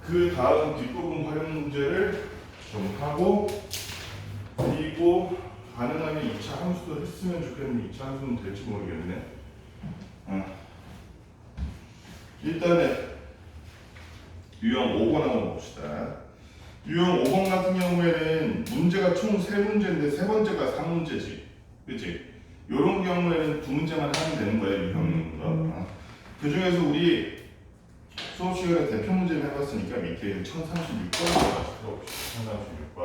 그 다음 뒷부분 활용 문제를 좀 하고, 그리고 가능하면 2차 함수도 했으면 좋겠는데 2차 함수는 될지 모르겠네. 일단은 유형 5번 한번 봅시다. 유형 5번 같은 경우에는 문제가 총 3문제인데 세 번째가 3문제지. 그치? 요런 경우에는 2문제만 하면 되는 거야, 유형인 거. 그 중에서 우리 수업 시간에 대표 문제를 해봤으니까 밑에 1036번을 다시 들어봅시다. 1036번.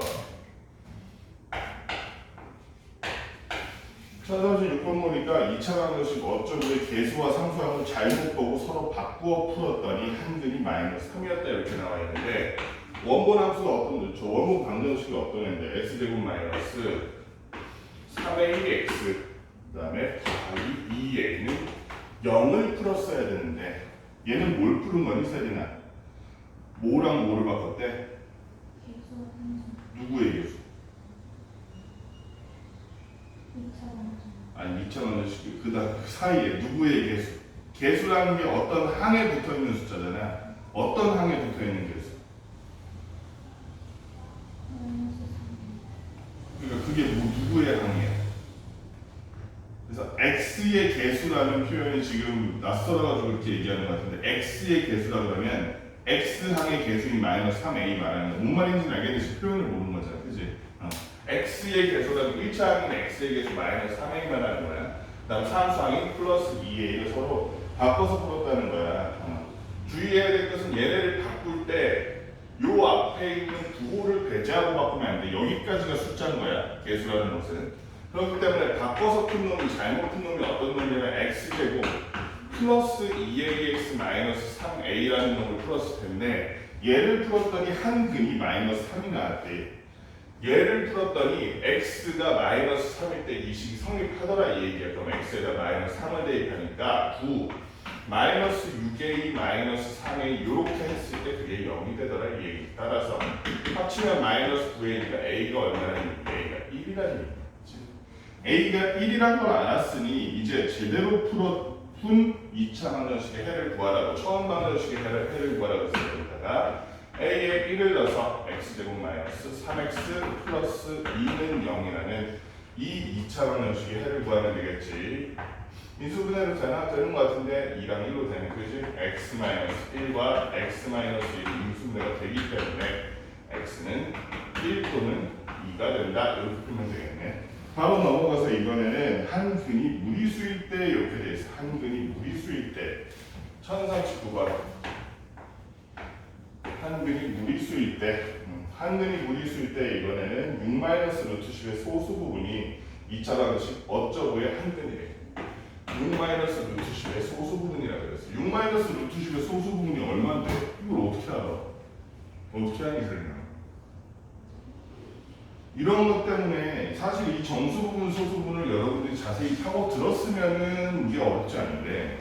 1036번 보니까 2차 방정식 어쩌고의 계수와 상수항을 잘못 보고 서로 바꾸어 풀었더니 한근이 마이너스 3이었다 이렇게 나와 있는데, 원본 함수가 어떤, 저 원본 방정식이 어떤 애인데 x제곱 마이너스 3a x 그 다음에 이 2a는 0을 풀었어야 되는데 얘는 뭘 푸른 거니 세린아? 뭐랑 뭐를 바꿨대? 누구의 계수? 아니 2차 방정식 그 사이에 누구의 계수? 계수라는 게 어떤 항에 붙어 있는 숫자잖아. 어떤 항에 붙어 있는 계수? 그러니까 그게 뭐 누구의 항이야? 그래서 x의 계수라는 표현이 지금 낯설어가지고 그렇게 얘기하는 것 같은데, x의 계수라고 하면 x항의 계수인 마이너스 3a 말하는 거. 뭔 말인지는 알겠는데 표현을 모르는 거잖아, 그지? x의 계수라는 1차 항인 x의 계수 마이너스 3a 말하는 거야. 그 다음 상수항인 플러스 2a를 서로 바꿔서 풀었다는 거야. 주의해야 될 것은 얘네를 바꿀 때 요 앞에 있는 부호를 배제하고 바꾸면 안 돼. 여기까지가 숫자인 거야, 계수라는 것은. 그렇기 때문에 바꿔서 푼 놈이, 잘못 푼 놈이 어떤 놈이냐면 x제곱 플러스 2ax 마이너스 3a라는 놈을 풀었을 텐데, 얘를 풀었더니 한근이 마이너스 3이 나왔대. 얘를 풀었더니 x가 마이너스 3일 때 이 식이 성립하더라 이 얘기야. 그럼 x에다 마이너스 3을 대입하니까 9 마이너스 6a 마이너스 3a 이렇게 했을 때 그게 0이 되더라 이 얘기. 따라서 합치면 마이너스 9a니까 a가 얼마나 a가 1이라는 얘기지. a가 1이란 걸 알았으니 이제 제대로 푼 2차 방정식의 해를 구하라고, 처음 방정식의 해를 구하라고 했을 때다가 a에 1을 넣어서 x제곱 마이너스 3x 플러스 2는 0이라는 이 2차 방정식의 해를 구하면 되겠지. 인수분해로 되는 것 같은데 2랑 1로 되는 거지. x 마이너스 1과 x 마이너스 1이 인수분해가 되기 때문에 x는 1 또는 2가 된다. 이렇게 풀면 되겠네. 바로 넘어가서 이번에는 한근이 무리수일 때 이렇게 돼 있어. 한근이 무리수일 때 1039번. 한근이 무리수일 때, 이번에는 6-루트10의 소수 부분이 2차 방정식 어쩌고의 한근이래. 6-루트10의 소수 부분이라고 그랬어. 6-루트10의 소수 부분이 얼마인데? 이걸 어떻게 알아? 어떻게 하니 설명? 이런 것 때문에 사실 이 정수 부분, 소수 부분을 여러분들이 자세히 파고 들었으면은 이게 어렵지 않은데,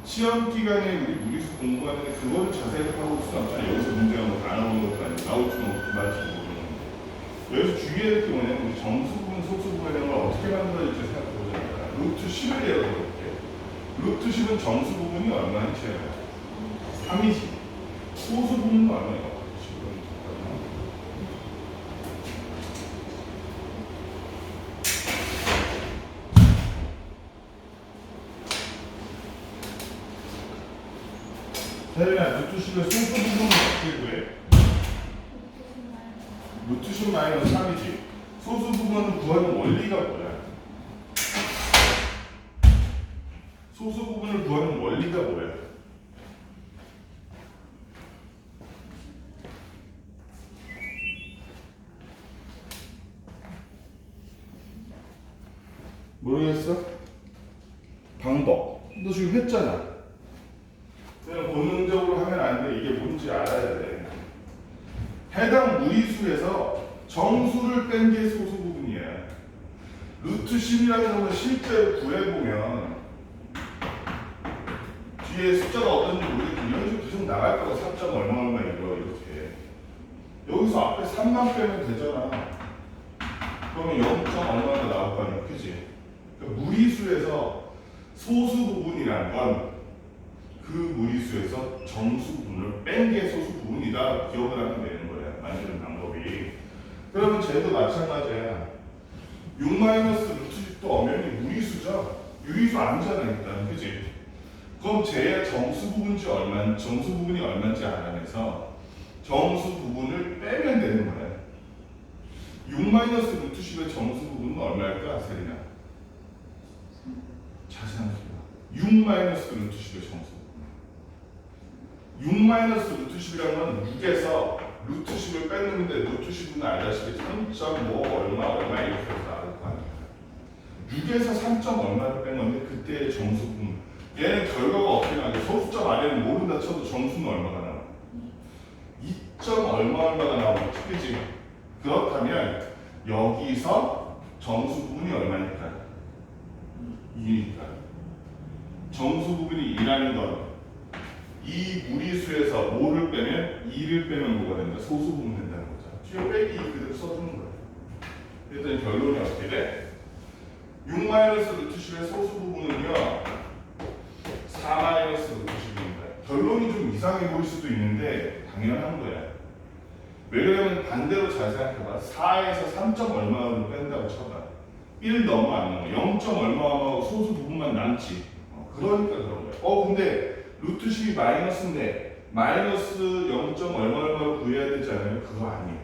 시험 기간에 우리 무리수 공부하는데 그거를 자세히 파고 들 수는 없잖아요. 여기서 문제가 뭐 다 나오는 것도 아니고 나올지 말지 모르는. 여기서 주의해야 될 게 뭐냐면 우리 정수 부분, 소수 부분에 대한 걸 어떻게 만들어질지 생각해보자. 루트 10을 예로 들어볼게요. 루트 10은 정수 부분이 얼마인지 3이지. 소수 부분은 얼마예요? 세린아, 루트 10의 소수 부분은 어떻게 구해? 루트 10 마이너스 3이지. 소수 부분을 구하는 원리가 뭐야? 소수 부분을 구하는 원리가 뭐야? 모르겠어? 방법. 너 지금 했잖아. 그냥 본능적으로 하면 안 돼. 이게 뭔지 알아야 돼. 해당 무리수에서 정수를 뺀 게 소수 부분이야. 루트 10이라는 걸 실제로 구해보면 뒤에 숫자가 어떤지 모르겠지만 이런 식으로 계속 나갈 거야. 3점 얼마 이렇게. 여기서 앞에 3만 빼면 되잖아. 그러면 0점 얼마가 나올 거 아니야. 그치? 그러니까 무리수에서 소수 부분이라는 건 그 무리수에서 정수 부분을 뺀 게 소수 부분이다. 기억을 하면 되는 거야. 만드는 방법이. 그러면 쟤도 마찬가지야. 6-루트 10도 엄연히 무리수죠. 유리수 아니잖아 일단. 그치? 그럼 쟤의 정수 부분이 얼마인지 알아내서 정수 부분을 빼면 되는 거야. 6-루트 10의 정수 부분은 얼마일까? 세리나 자세한 소리야. 6-루트 10의 정수 부분. 6-루트 10이라는 건 6에서 루트 10을 뺐는데 루트 10은 알다시피 3.5 얼마 이렇게 해서 나올 거 아니야. 6에서 3. 얼마를 뺀 건데 그때의 정수 부분. 얘는 결과가 어떻게 나게 소수점 아래는 모른다 쳐도 정수는 얼마가 나와? 2. 얼마가 나오겠지. 그치? 그렇다면 여기서 정수 부분이 얼마니까? 2니까. 정수 부분이 2라는 건 이 무리수에서 뭐를 빼면 2를 빼면 뭐가 된다? 소수 부분 된다는 거죠. 뒤에 빼기 그대로 써주는 거예요. 일단 결론이 어떻게 돼? 6-루트 10의 소수 부분은요 4-루트 10입니다. 결론이 좀 이상해 보일 수도 있는데 당연한 거야. 왜 그러냐면 반대로 잘 생각해봐. 4에서 3. 얼마를 뺀다고 쳐봐. 1 넘어 안 넘어. 0. 얼마하고 소수 부분만 남지. 그러니까 그런 거야. 근데 루트 10이 마이너스인데 마이너스 0. 얼마를 구해야 되지 않아요? 그거 아니에요.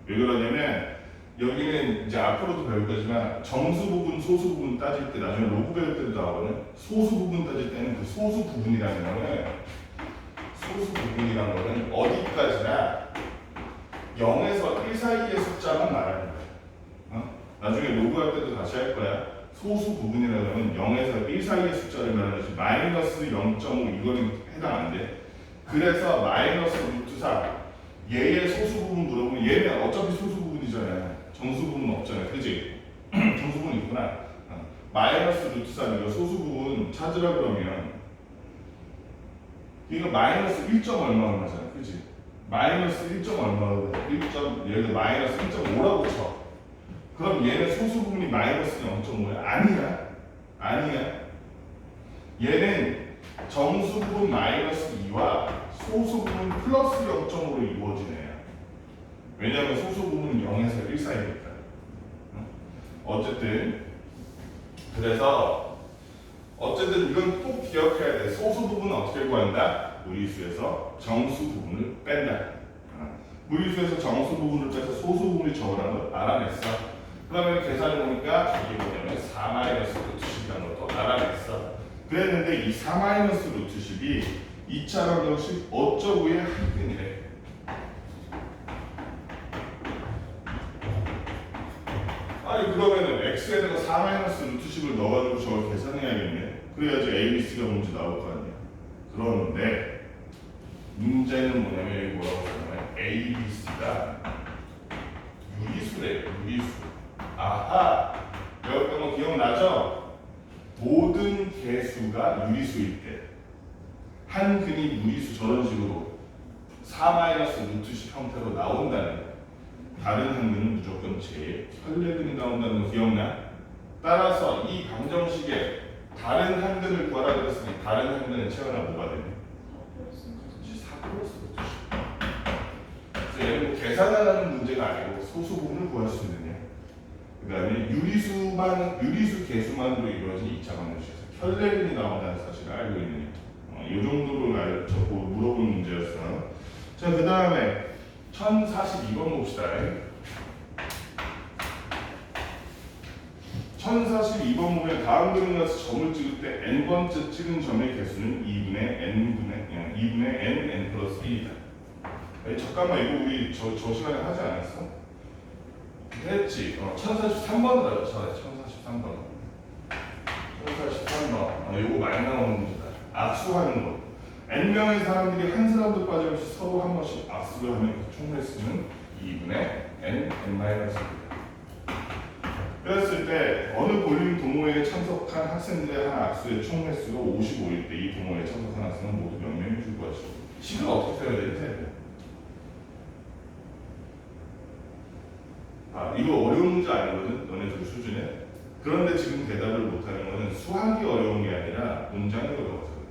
왜 그러냐면 여기는 이제 앞으로도 배울 거지만 정수 부분, 소수 부분 따질 때 나중에 로그 배울 때도 나오거든. 소수 부분 따질 때는 그 소수 부분이라는 거는 어디까지나 0에서 1 사이의 숫자만 말하는 거야. 나중에 로그 할 때도 다시 할 거야. 소수 부분이라는 건 0에서 1 사이의 숫자를 말하는 거지. 마이너스 0.5 이거는 해당 안 돼. 그래서 마이너스 루트 4 얘의 소수 부분 물어보면 얘는 어차피 소수 부분이잖아요. 정수 부분 없잖아요. 그지? 정수 부분 있구나. 마이너스 루트 4 이거 소수 부분 찾으라 그러면 이거 마이너스 1. 얼마잖아. 그지? 마이너스 1. 얘를 마이너스 1.5라고 쳐. 그럼 얘는 소수 부분이 마이너스 0.5야? 아니야. 얘는 정수 부분 마이너스 2와 소수 부분 플러스 0.5로 이루어진 애야. 왜냐하면 소수 부분은 0에서 1 사이니까. 어쨌든 이건 꼭 기억해야 돼. 소수 부분은 어떻게 구한다? 무리수에서 정수 부분을 뺀다. 무리수에서 정수 부분을 빼서 소수 부분이 적으라는 걸 알아냈어. 그러면 계산을 보니까 이게 뭐냐면 4-루트 10이라는 것도 알아냈어. 그랬는데 이 4-루트 10이 2차 방정식 어쩌고의 합근이래. 아니 그러면은 x에다가 4-루트 10을 넣어가지고 저걸 계산해야겠네. 그래야지 a, b, c가 뭔지 나올 거 아니야. 그런데 문제는 뭐냐면 여기 뭐라고 하냐면 a, b, c가 유리수래요. 유리수. 아하! 여기 거 기억나죠? 모든 개수가 유리수일 때 한 근이 무리수 저런 식으로 4-루트 10 형태로 나온다는 거예요. 다른 한 근은 무조건 제 혈례근이 나온다는 거 기억나? 따라서 이 방정식에 다른 한 근을 구하라 그랬으니 다른 한 근은 채워나 뭐가 되냐? 4+루트 10. 그래서 얘는 뭐 계산하는 문제가 아니고 소수 부분을 구할 수 있느냐. 그 다음에 유리수 개수만으로 이루어진 2차 방정식에서 혈례근이 나온다는 사실을 알고 있느냐. 이 정도로 물어본 문제였어. 자, 그 다음에 1042번 봅시다. 1042번 보면 다음 그림 가서 점을 찍을 때 n번째 찍은 점의 개수는 2분의 n 플러스 1이다. 잠깐만 이거 우리 저 시간에 하지 않았어? 했지. 1043번을 알았잖아. 1043번. 1043번. 이거 많이 나오는 문제다. 악수하는 거. n명의 사람들이 한 사람도 빠짐없이 서로 한 번씩 악수를 하면 그 총 횟수는 2분의 n-1입니다. 그랬을 때 어느 볼링 동호회에 참석한 학생들의 한 악수의 총 횟수가 55일 때 이 동호회에 참석한 학생은 모두 몇 명이 줄 것이고 식을 어떻게 써야 되는지 이거 어려운 문제 아니거든? 너네들 수준에. 그런데 지금 대답을 못하는 것은 수학이 어려운 게 아니라 문장이 어려워서 그래.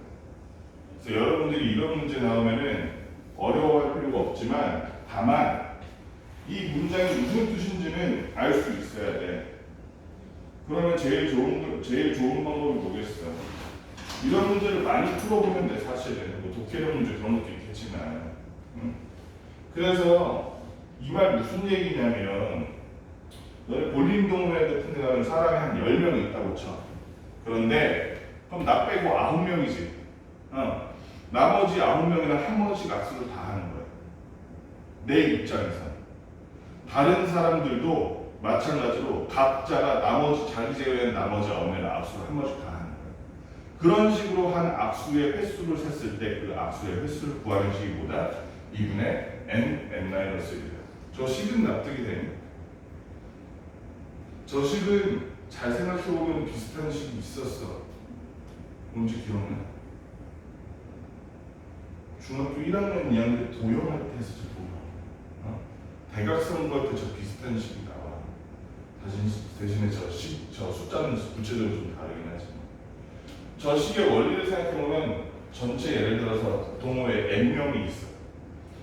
그래서 여러분들이 이런 문제 나오면은 어려워할 필요가 없지만 다만 이 문장이 무슨 뜻인지는 알 수 있어야 돼. 그러면 제일 좋은 방법이 뭐겠어? 이런 문제를 많이 풀어보면 돼. 사실은 뭐 독해력 문제 그런 것도 있겠지만. 응? 그래서 이 말 무슨 얘기냐면 너네 볼링 동호회 같은 데 가면 사람이 한 10명 있다고 쳐. 그런데 그럼 나 빼고 9명이지. 나머지 9명이랑 한 번씩 악수를 다 하는 거야. 내 입장에서. 다른 사람들도 마찬가지로 각자가 나머지 자기 제외한 나머지 9명이랑 악수를 한 번씩 다 하는 거야. 그런 식으로 한 악수의 횟수를 셌을 때 그 악수의 횟수를 구하는 식이보다 2분의 n-1이다. 저 식은 납득이 되니? 저 식은 잘 생각해보면 비슷한 식이 있었어. 뭔지 기억나? 중학교 1학년, 2학년 때 도형할 때 했었죠, 도형. 대각선 구할 때 저 비슷한 식이 나와. 대신에 저 숫자는 구체적으로 좀 다르긴 하지만. 저 식의 원리를 생각해보면 전체 예를 들어서 동호회에 n명이 있어.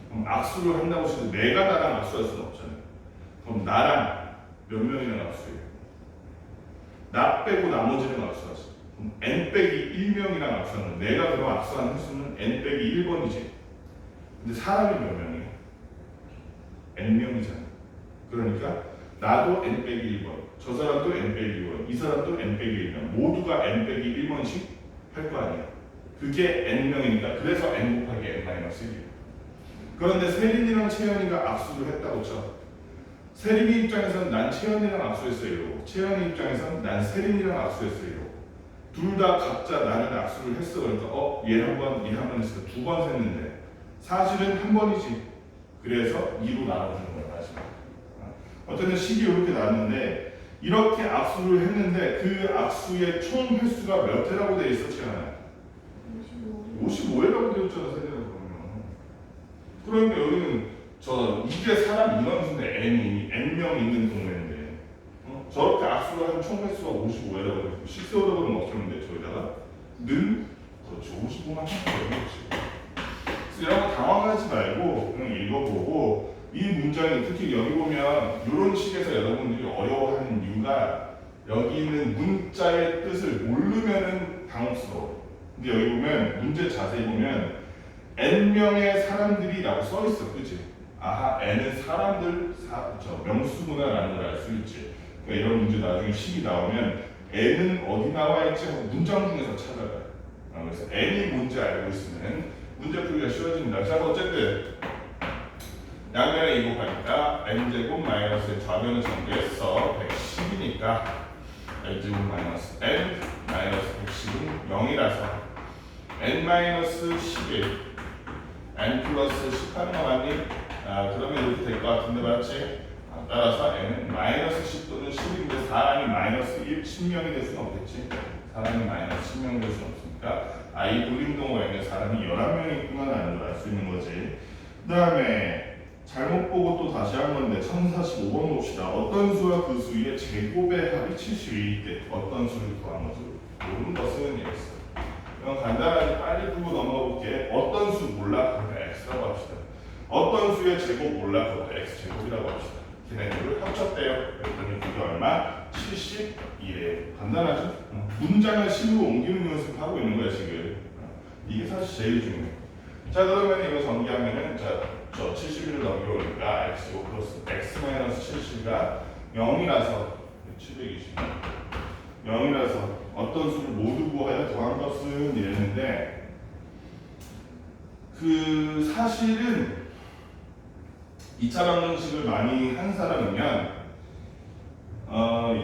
그럼 악수를 한다고 해서 내가 나랑 악수할 수는 없잖아요. 그럼 나랑 몇 명이나 악수해요? 나 빼고 나머지는 악수하지. 그럼 n 빼기 1명이랑 악수하는 내가 그럼 악수하는 횟수는 n 빼기 1번이지. 근데 사람이 몇 명이야? n명이잖아. 그러니까 나도 n 빼기 1번, 저 사람도 n 빼기 1번, 이 사람도 n 빼기 1명, 모두가 n 빼기 1번씩 할 거 아니야. 그게 n명이니까 그래서 n 곱하기 n-1이야. 그런데 세린이랑 채연이가 악수를 했다고 쳐. 세린이 입장에서는 난 채연이랑 악수했어요. 채연이 입장에서는 난 세린이랑 악수했어요. 둘 다 각자 나는 악수를 했어. 그러니까 얘 한 번, 얘 한 번 했으니까 2번 셌는데 사실은 한 번이지. 그래서 2로 나눠주는 거야. 마지막. 어쨌든 식이 이렇게 나왔는데 이렇게 악수를 했는데 그 악수의 총 횟수가 몇 회라고 돼 있어, 채연아? 55회라고 되어 있잖아, 세린아. 그러니까 여기는 이게 사람 인원수인데 n명 있는 동네인데 저렇게 악수를 한 총 횟수가 55회라고 해서 식세오라고는 없었는데 저기다가 는 그렇죠 55만 하면 되는 거지. 그래서 이런 거 당황하지 말고 그냥 읽어보고 이 문장이 특히 여기 보면 이런 식에서 여러분들이 어려워하는 이유가 여기 있는 문자의 뜻을 모르면은 당혹스러워. 근데 여기 보면 문제 자세히 보면 n명의 사람들이라고 써 있어, 그치? 아하, n은 사람들, 명수구나라는 걸 알 수 있지. 그러니까 이런 문제 나중에 식이 나오면 n은 어디 나와 있지? 하고 문장 중에서 찾아가요. 그래서 n이 뭔지 알고 있으면 문제 풀기가 쉬워집니다. 자, 어쨌든 양면에 2 곱하니까 n제곱 마이너스의 좌변을 정리했어. 110이니까 n제곱 마이너스 n 마이너스 110은 0이라서 n-11 n 플러스 10 하는 거 맞니? 그러면 이렇게 될 것 같은데 맞지? 따라서 n은 마이너스 10 또는 10인데 사람이 마이너스 10명이 될 수는 없겠지? 사람이 마이너스 10명이 될 수는 없으니까 이 볼링동호회에 사람이 11명이 있구나라는 걸 알 수 있는 거지. 그 다음에 잘못 보고 또 다시 한 건데 1045번 봅시다. 어떤 수와 그 수의 제곱의 합이 72일 때 어떤 수를 구한 거죠? 모르는 것은 이랬어. 그럼 간단하게 빨리 풀고 넘어가 볼게. 어떤 수 몰라? 그러면 x라고 합시다. 어떤 수의 제곱 몰라? 그것도 x제곱이라고 합시다. 걔네들을 합쳤대요. 그랬더니 그게 얼마? 71이에요. 간단하죠? 문장을 식으로 옮기는 연습하고 있는 거야 지금. 이게 사실 제일 중요해. 자 그러면 이거 전개하면은 저 71을 넘겨오니까 x제곱 플러스 x-70가 0이라서 720 0이라서 어떤 수를 모두 구하여 더한 것은 이랬는데 그 사실은 2차 방정식을 많이 한 사람이면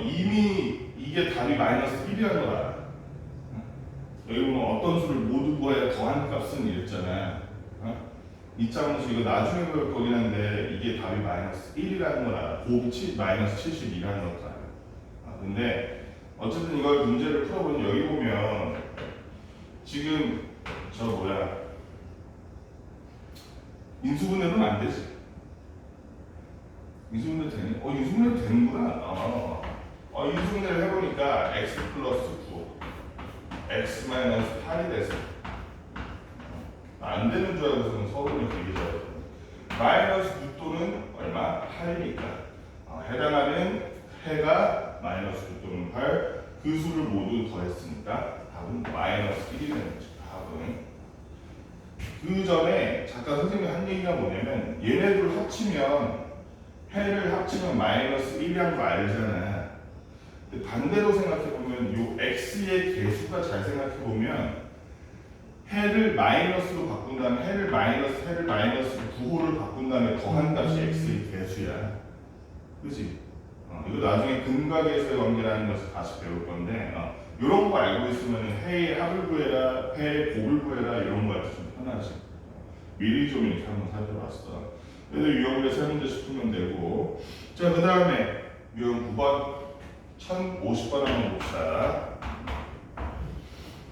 이미 이게 답이 마이너스 1이라는 걸 알아. 여기 보면 어떤 수를 모두 구하여 더한 값은 이랬잖아. 2차 방정식 이거 나중에 배울 거긴 한데 이게 답이 마이너스 1이라는 걸 알아. 곱이 마이너스 72라는 것도 알아. 근데 어쨌든 이걸 문제를 풀어보니 여기 보면 지금 인수분해는 안 되지. 인수분해 되니? 인수분해 되는구나. 인수분해를 해보니까 x 플러스 9 x 마이너스 8이 돼서 안 되는 줄 알고서는 서론을 되게 잘 마이너스 9또는 얼마? 8이니까 해당하는 해가 마이너스 9또는 8, 그 수를 모두 더했으니까 답은 마이너스 1이 되는 거죠. 답은. 그 전에 잠깐 선생님이 한 얘기가 뭐냐면 얘네들 합치면 해를 합치면 마이너스 1이라는 거 알잖아. 근데 반대로 생각해보면 요 x의 개수가 잘 생각해보면 해를 마이너스로 바꾼 다음에 해를 마이너스 부호를 바꾼 다음에 더한 값이 x의 개수야. 그치? 이거 나중에 근각에서의 관계라는 것을 다시 배울 건데 이런 거 알고 있으면 해의 합을 구해라, 해의 곱을 구해라 이런 거 할 때 좀 편하지. 미리 좀 이렇게 한번 살펴봤어. 그래서 유형의 세 문제씩 풀면 되고, 자 그 다음에 유형 9번 1050번 한번 봅시다.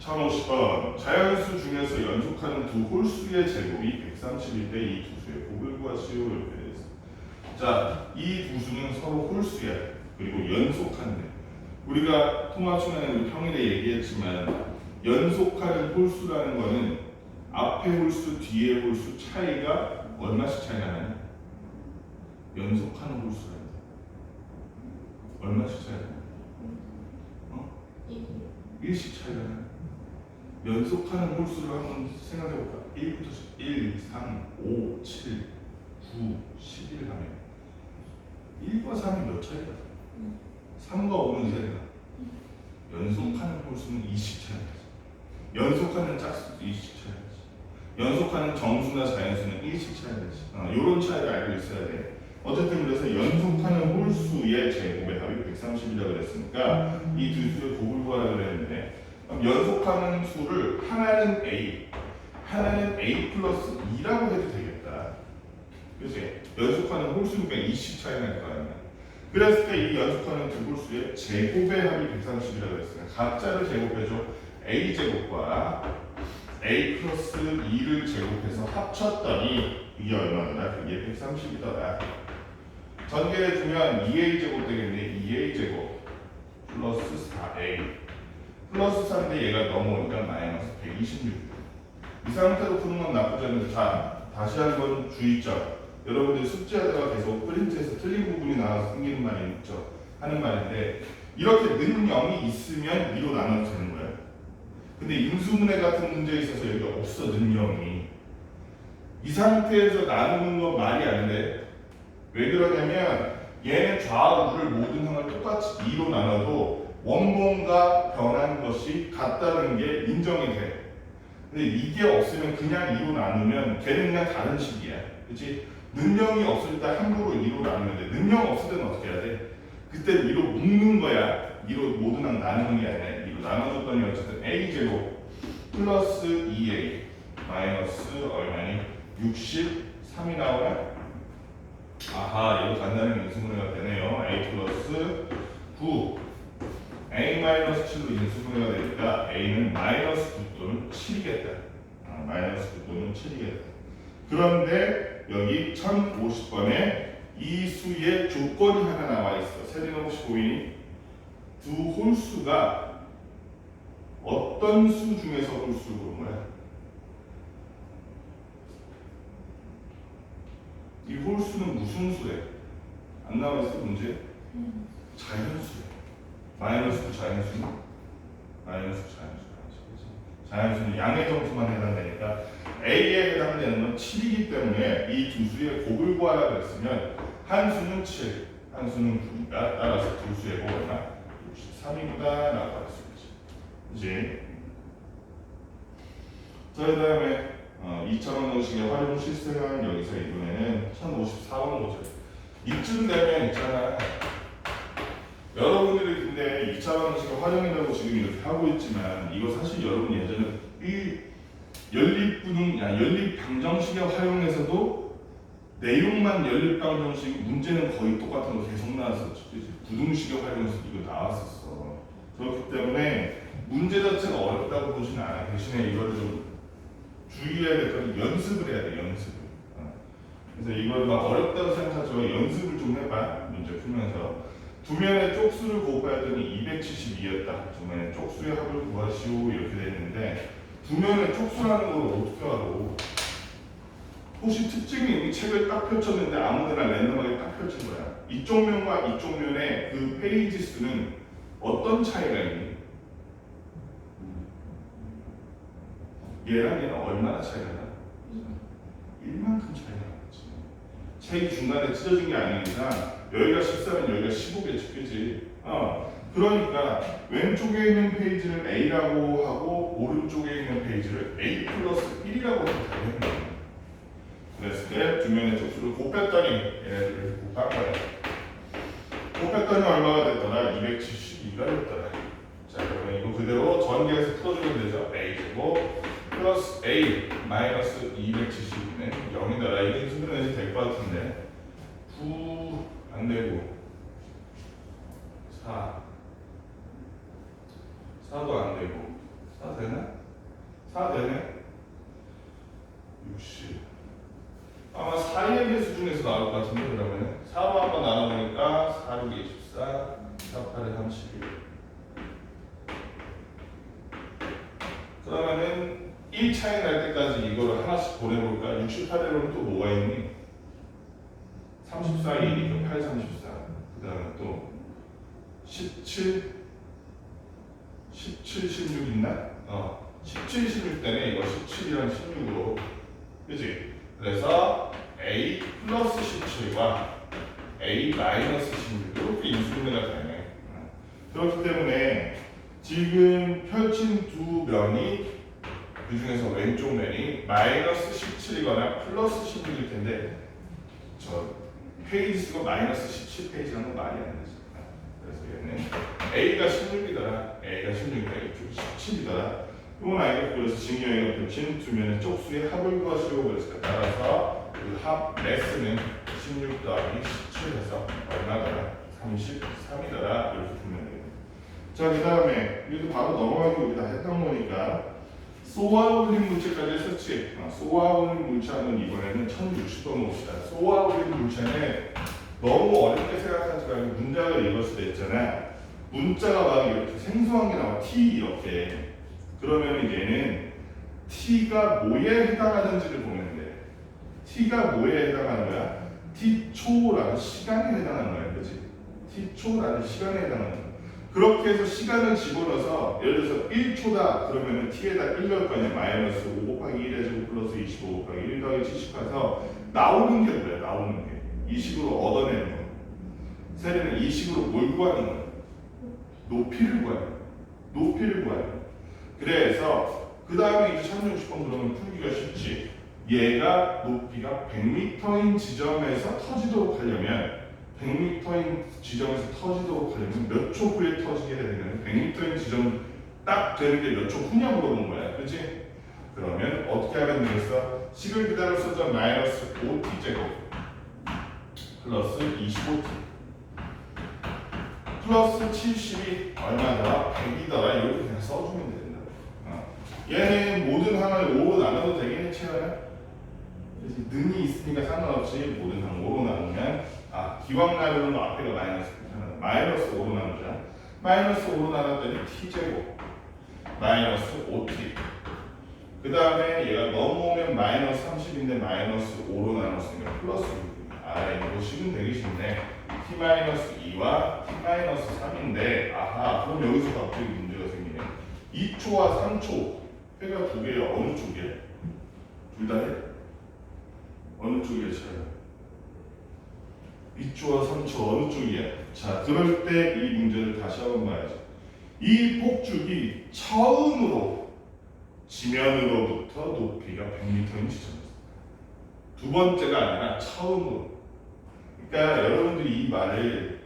1050번 자연수 중에서 연속하는 두 홀수의 제곱이 131대 이 두 수의 곱을 구하시오 이렇게 되어 있습니다. 자, 이 두 수는 서로 홀수야. 그리고 연속한데 우리가 통합 시간에 우리 평일에 얘기했지만 연속하는 홀수라는 거는 앞에 홀수, 뒤에 홀수 차이가 얼마씩 차이가 나냐? 연속하는 홀수라는 거 얼마씩 차이가 나냐? 1씩 차이가 나냐? 연속하는 홀수를 한번 생각해볼까? 1부터 1, 3, 5, 7, 9, 11 하면 1과 3이 몇 차이가 나? 3과 5는 차이가 나. 연속하는 홀수는 2씩 차이가 나지. 연속하는 짝수도 2씩 차이가 나지. 연속하는 정수나 자연수는 1씩 차이가 나지. 이런 차이를 알고 있어야 돼. 어쨌든 그래서 연속하는 홀수의 제곱의 합이 130이라고 그랬으니까 이 두 수의 곱을 구하라고 그랬는데 연속하는 수를 하나는 A, 하나는 A 플러스 2라고 해도 되겠다. 그치? 연속하는 홀수니까 2씩 차이 날 거 아니야. 그랬을 때 이 연속하는 두 홀수의 제곱의 합이 130이라고 했으니까 각자를 제곱해줘. A 제곱과 A 플러스 2를 제곱해서 합쳤더니 이게 얼마더라? 그게 130이더라. 전개해주면 2A 제곱 되겠네. 2A 제곱 플러스 4A 플러스 3인데 얘가 넘어오니까 마이너스 126. 이 상태로 푸는 건 나쁘지 않은데 자, 다시 한번 주의점. 여러분들 숙제하다가 계속 프린트에서 틀린 부분이 나와서 생기는 말이 있죠. 하는 말인데 이렇게 는 0이 있으면 2로 나눠도 되는 거야. 근데 인수분해 같은 문제에 있어서 여기 없어. 는 0이. 이 상태에서 나누는 건 말이 안 돼. 왜 그러냐면 얘는 좌우를 모든 항을 똑같이 2로 나눠도 원본과 변한 것이 같다는 게 인정이 돼. 근데 이게 없으면 그냥 2로 나누면 걔는 그냥 다른 식이야. 그치? 능력이 없을 때 함부로 2로 나누면 돼. 능력 없을 때는 어떻게 해야 돼? 그때 2로 묶는 거야. 2로 모든 항 나누는 게 아니라 2로 나눠줬더니 어쨌든 A제곱 플러스 2A 마이너스 얼마니? 63이 나오나? 아하, 이거 간단히 인수분해가 되네요. A 플러스 9 A-7로 인수분해가 되니까 A는 마이너스 9 또는 7이겠다. 마이너스 9 또는 7이겠다. 그런데 여기 1050번에 이 수의 조건이 하나 나와 있어. 세리는 혹시 보이니? 두 홀수가 어떤 수 중에서 홀수를 보는 거야? 이 홀수는 무슨 수래? 안 나와 있어 문제? 자연수래. 마이너스 자연수는? 마이너스 자연수는 자연수는 양의 정수만 해당되니까 A에 해당되는 건 7이기 때문에 이 두 수의 곱을 구하라 그랬으면 한 수는 7, 한 수는 9니까 따라서 두 수의 곱 얼마? 63이구나 라고 할 수 있지. 그치? 자, 그 다음에 2,000원 공식의 활용 실생활 여기서 이번에는 1054번 보죠. 이쯤 되면 있잖아. 여러분들이 근데 2차 방식을 활용이라고 지금 이렇게 하고 있지만 이거 사실 여러분 예전에 이 연립방정식의 활용에서도 내용만 연립방정식 문제는 거의 똑같은 거 계속 나왔었죠. 부등식의 활용에서도 이거 나왔었어. 그렇기 때문에 문제 자체가 어렵다고 보시는 않아. 대신에 이거를 좀 주의해야 될 건 연습을 해야 돼. 연습을. 그래서 이걸 막 어렵다고 생각하죠. 연습을 좀 해봐. 문제 풀면서. 두 면의 쪽수를 곱하더니 272였다. 두 면의 쪽수의 합을 구하시오 이렇게 되어 있는데 두 면의 쪽수라는 걸 어떻게 알아? 혹시 특징이 이 책을 딱 펼쳤는데 아무데나 랜덤하게 딱 펼친 거야. 이쪽 면과 이쪽 면의 그 페이지 수는 어떤 차이가 있니? 얘랑 얘는 얼마나 차이가 나? 1만큼 차이가 나겠지. 책이 중간에 찢어진 게 아닌 이상 여기가 14면 여기가 15겠지, 그지? 그러니까 왼쪽에 있는 페이지를 A라고 하고 오른쪽에 있는 페이지를 A 플러스 1이라고 해도 되는 그랬을 때 두 면의 족수를 곱했더니 얘네들을 곱한 거야. 곱했더니 얼마가 됐더라? 272가 됐더라. 자, 그러면 이거 그대로 전개해서 풀어주면 되죠. A제곱 플러스 A 마이너스 272는 0이더라. 이게 수분해서 될 것 같은데 9 안 되고 4도 안 되고 4 되나? 4 되네? 60 아마 4의 개수 중에서 나올 것 같은데 그러면 4로 한번 나눠보니까 4, 6, 24 4, 8에 31 그러면은 1 차이 날 때까지 이거를 하나씩 보내볼까? 68에로는 또 뭐가 있니? 34, 1이니까 8, 34 그 다음에 또 17, 16 있나? 17, 16 때문에 이거 17이랑 16으로 그치? 그래서 A 플러스 17과 A 마이너스 16 이렇게 인수분해가 되네. 그렇기 때문에 지금 펼친 두 면이 그 중에서 왼쪽 면이 마이너스 17이거나 플러스 16일 텐데 저 페이지 수가 마이너스 17페이지라는 건 말이 안 되죠. 그래서 얘는 A가 16이더라. A가 16이더라. 이쪽이 17이더라. 이건 알겠고 그래서 진경이가 펼친 두 면의 쪽수의 합을 구하시려고 그랬어요. 따라서 그 합 매스는 16 더하기 17해서 얼마더라? 33이더라. 이렇게 보면 돼요. 자, 그 다음에 이것도 바로 넘어가기 우리 다 했던 거니까 쏘아올린 물체까지 했었지. 쏘아올린 물체는 이번에는 1060번 봅시다. 쏘아올린 물체는 너무 어렵게 생각하지 말고 문장을 읽을 수도 있잖아. 문자가 막 이렇게 생소한 게 나와. T 이렇게. 그러면 얘는 T가 뭐에 해당하는지를 보면 돼. T가 뭐에 해당하는 거야? T초라는 시간에 해당하는 거야. 그렇지? T초라는 시간에 해당하는 거야. 그렇게 해서 시간을 집어넣어서 예를 들어서 1초다 그러면 T에다 1 넣을 거 아니야. 마이너스 5 곱하기 1 해주고 플러스 25 곱하기 1 더하기 70 해서 나오는 게 뭐야? 나오는 게. 이 식으로 얻어내는 거. 세례는 이 식으로 뭘 구하는 거야? 높이를 구하는 거야. 높이를 구하는 거야. 그래서 그 다음에 이제 1060번 그러면 풀기가 쉽지. 얘가 높이가 100m인 지점에서 터지도록 하려면 100m인 지점에서 터지도록 하려면 몇 초 후에 터지게 해야 되냐면 100m인 지점 딱 되는 게 몇 초 후냐 물어본 거야. 그치? 그러면 어떻게 하면 되겠어? 식을 그대로 써서 마이너스 5t 제곱 플러스 25t 플러스 70이 얼마더라? 100이더라. 이렇게 그냥 써주면 된다. 얘는 모든 항을 5로 나눠도 되긴 해치워요. 능이 있으니까 상관없이 모든 항 5로 나누면 기왕 나누는 앞에가 마이너스 5로 나누자. 마이너스 5로 나눴더니 t제곱 마이너스 5t 그 다음에 얘가 넘어오면 마이너스 30인데 마이너스 5로 나눴으니까 플러스 6. 이거 식은 되기 쉽네. t 마이너스 2와 t 마이너스 3인데 그럼 여기서 갑자기 문제가 생기네. 2초와 3초 회가 두 개야. 어느 쪽이야? 둘 다 해? 어느 쪽이야 차이가? 2초와 3초 어느 쪽이야? 자, 그럴 때 이 문제를 다시 한번 봐야지. 이 폭죽이 처음으로 지면으로부터 높이가 100m인 지점이었어. 두 번째가 아니라 처음으로. 그러니까 여러분들이 이 말을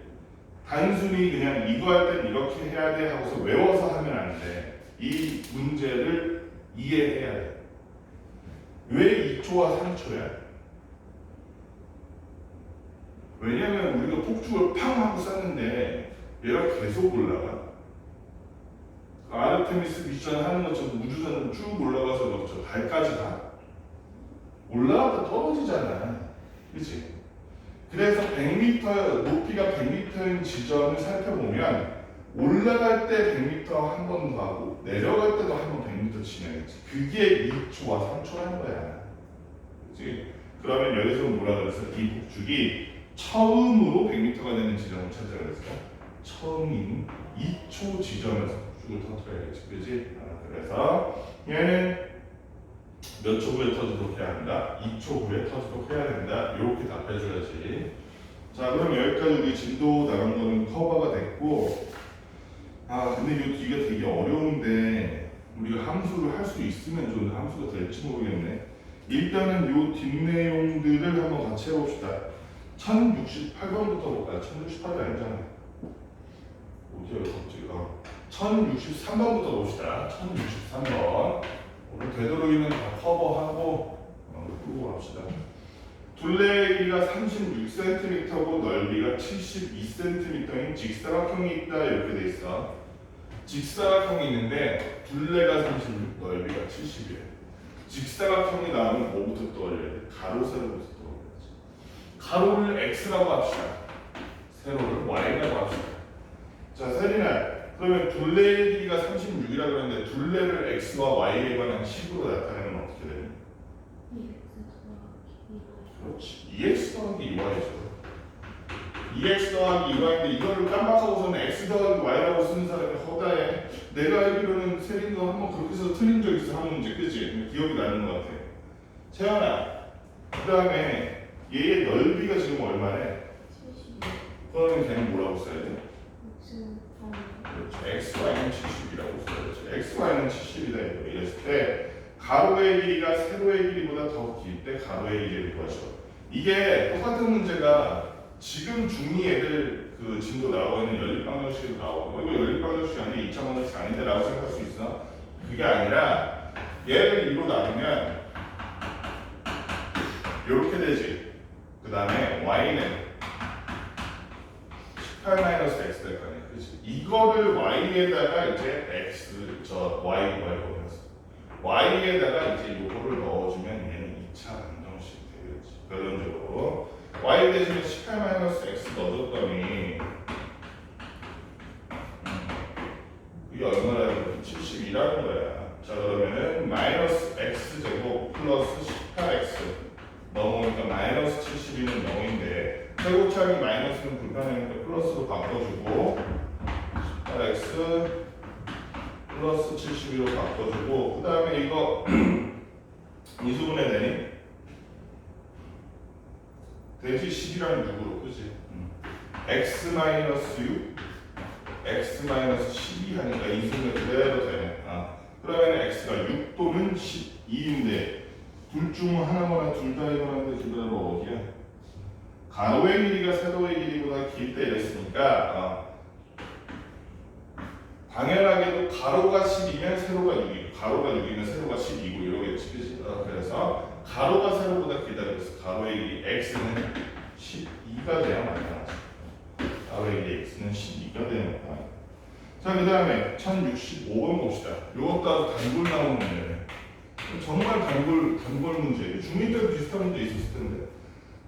단순히 그냥 이거 할 땐 이렇게 해야 돼 하고서 외워서 하면 안 돼. 이 문제를 이해해야 돼. 왜 2초와 3초야? 왜냐면 우리가 폭죽을 팡 하고 쐈는데 얘가 계속 올라가. 아르테미스 미션 하는 것처럼 우주선을 쭉 올라가서 그렇죠. 달까지 가. 올라갔다 떨어지잖아. 그치? 그래서 100m, 높이가 100m인 지점을 살펴보면 올라갈 때 100m 한 번 더 하고 내려갈 때도 한 번 100m 지나겠지. 그게 2초와 3초라는 거야. 그치? 그러면 여기서 뭐라 그랬어? 이 북축이 처음으로 100m가 되는 지점을 찾으라 그랬어. 처음인 2초 지점에서 북축을 터뜨려야지, 그지? 그래서 얘는 몇 초 후에 터지도록 해야 한다? 2초 후에 터지도록 해야 된다. 이렇게 답해줘야지. 자, 그럼 여기까지 우리 진도 나간 거는 커버가 됐고, 근데 이 뒤가 되게 어려운데 우리가 함수를 할 수 있으면 좋은데 함수가 될지 모르겠네. 일단은 요 뒷내용들을 한번 같이 해봅시다. 1068번부터 볼까요? 1068이 아니잖아. 어디야 갑자기? 1063번부터 봅시다. 1063번. 오늘 되도록이면 다 커버하고 끄고 갑시다. 둘레의 길이가 36cm고 넓이가 72cm인 직사각형이 있다 이렇게 돼 있어. 직사각형이 있는데 둘레가 36, 넓이가 70이에요. 직사각형이 나오면 뭐부터 떠올려야 돼? 가로, 세로부터 떠올려야지. 가로를 x라고 합시다. 세로를 y라고 합시다. 자, 세리나 그러면 둘레의 길이가 36이라고 그랬는데 둘레를 x와 y에 관한 식으로 나타내면 어떻게 되니? 그렇지. 2x 더하기 2y죠. 2x 더하기 2y인데 이거를 깜빡하고서는 x 더하기 y라고 쓰는 사람이 허다해. 내가 알기로는 세린도 한번 그렇게 해서 틀린 적 있어, 한 문제. 그치? 기억이 나는 것 같아. 채연아, 그 다음에 얘의 넓이가 지금 얼마래? 70. 그러면 걔는 뭐라고 써야 돼? 그렇죠. xy는 70이라고 써야죠. xy는 70이다 이랬을 때 가로의 길이가 세로의 길이보다 더 길 때 가로의 길이를 구하죠. 이게 똑같은 문제가 지금 중2 애들 그 진도 나오고 있는 연립방정식에도 나오고 이거 연립방정식이 아니라 2차 방정식 아닌데 라고 생각할 수 있어. 그게 아니라 얘를 2로 나누면 이렇게 되지. 그 다음에 y는 18-x 될 거 아니야, 그렇지? 이거를 y에다가 이제 x y로 보면서 y에다가 이제 요거를 넣어주면 얘는 2차 방정식 되겠지. 결론적으로 y 대신에 18-x 넣어줬더니 이게 얼마라고? 72라는 거야. 자, 그러면은 마이너스 x 제곱 플러스 18x 넘어오니까 마이너스 72는 0인데 최고차이 마이너스는 불편하니까 플러스로 바꿔주고 18x 플러스 72로 바꿔주고 그 다음에 이거 이수분해 되니? 돼지 10이라는 6으로 그치? x 마이너스 6 x 마이너스 12 하니까 이수분해 그대로 되네. 그러면 x가 6 또는 12인데 둘 중 하나거나 둘 다이거나 하는데 둘 다는 어디야? 가로의 길이가 세로의 길이보다 길 때 이랬으니까 당연하게도 가로가 10이면 세로가 6이고 가로가 6이면 세로가 12고 이러겠지, 그치? 그래서 가로가 세로보다 길다 그래서 가로의 길이 x는 12가 돼야 마땅하지. 가로의 길이 x는 12가 돼야 마땅하지. 자, 그 다음에 1065번 봅시다. 요것도 아주 단골 나오는 문제네. 정말 단골 문제예요. 중2 때도 비슷한 문제 있었을 텐데.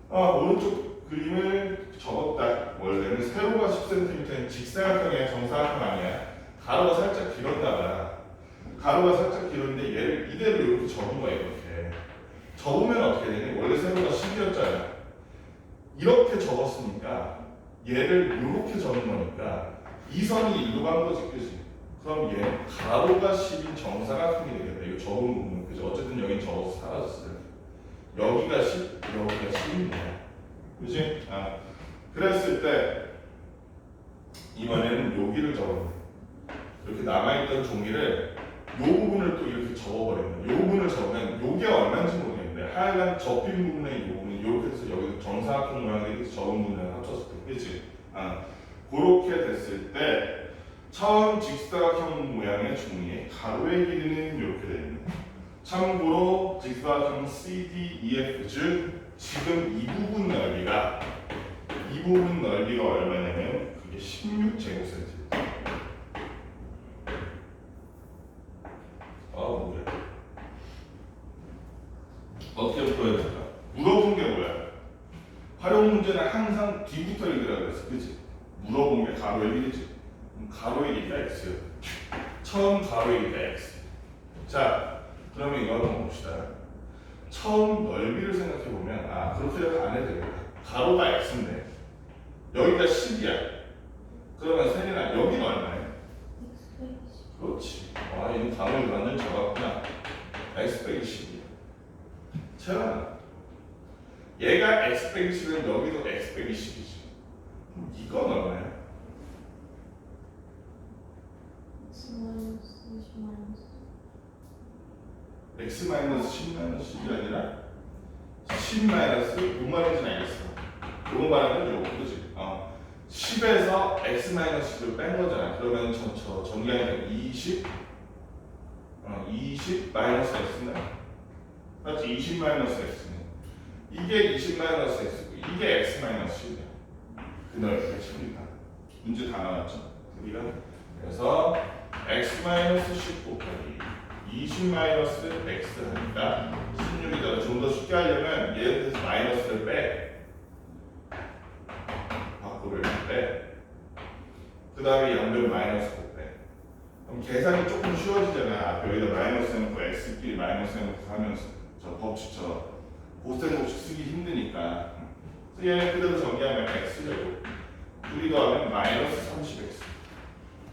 오른쪽 그림을 접었다. 원래는 세로가 10cm인 직사각형이야, 정사각형 아니야. 가로가 살짝 길었다가 가로가 살짝 길었는데 얘를 이대로 이렇게 접은 거야. 이렇게 접으면 어떻게 되니? 원래 세로가 10이었잖아. 이렇게 접었으니까 얘를 이렇게 접은 거니까 이 선이 일로 간 거지, 그지? 그럼 얘 가로가 10인 정사각형이 되겠다. 이거 접은 부분, 그지? 어쨌든 여긴 접어서 사라졌어요. 여기가 10, 여기가 10인 거야. 그지? 그랬을 때 이번에는 여기를 접어버려. 이렇게 남아있던 종이를 요 부분을 또 이렇게 접어버리는 거야. 요 부분을 접으면 요게 얼마인지 모르겠는데 하여간 접힌 부분의 요 부분 이렇게 해서 여기서 정사각형 모양의 접은 부분을 합쳤을 때, 그지? 그렇게 됐을 때 처음 직사각형 모양의 종이의 가로의 길이는 이렇게 되는 거야. 참고로 직사각형 CDEF 즉 지금 이 부분 넓이가 얼마냐면 그게 16제곱센티미터. 뭐야? 어떻게 풀어야 될까? 물어본 게 뭐야? 활용 문제는 항상 뒤부터 읽으라고 그랬어, 그치? 물어본 게 가로의 길이지. 가로의 길이가 x요. 처음 가로의 길이가 x. 자, 그러면 이거 한번 봅시다. 처음 넓이를 생각해 보면 바로 생각 안 해도 됩니다. 가로가 x인데 여기가 10이야. 그러면 세린아 여기는 얼마야? X 빼기 10. 그렇지. 와 이거 단어를 완전 잡았구나. x 빼기 10이야. 채연아 얘가 x 빼기 10이면 여기도 x 빼기 10이지. 그럼 이건 얼마야? X 마이너스 10 마이너스. x 마이너스 10 마이너스 10이 아니라 10 마이너스 뭔 말인지는 알겠어. 요거 말하는 요거 그지? 10에서 x 마이너스 10을 뺀 거잖아. 그러면 저 정리하니까 20 20 마이너스 x네. 맞지? 20 마이너스 x네. 이게 20 마이너스 x고 이게 x 마이너스 10이야. 그 넓이가 10이다. 문제 다 나왔죠? 우리가 그래서 x 마이너스 10 곱하기 20 마이너스 x 하니까 16이잖아. 좀 더 쉽게 하려면 얘한테서 마이너스를 빼. 밖으로 빼. 그 다음에 양변 마이너스 곱해. 그럼 계산이 조금 쉬워지잖아. 여기다 마이너스 해놓고 x끼리 마이너스 해놓고 하면서 저 법칙처럼 고생 법칙 쓰기 힘드니까. 그래서 얘 그대로 정리하면 x제곱 둘이 더하면 마이너스 30x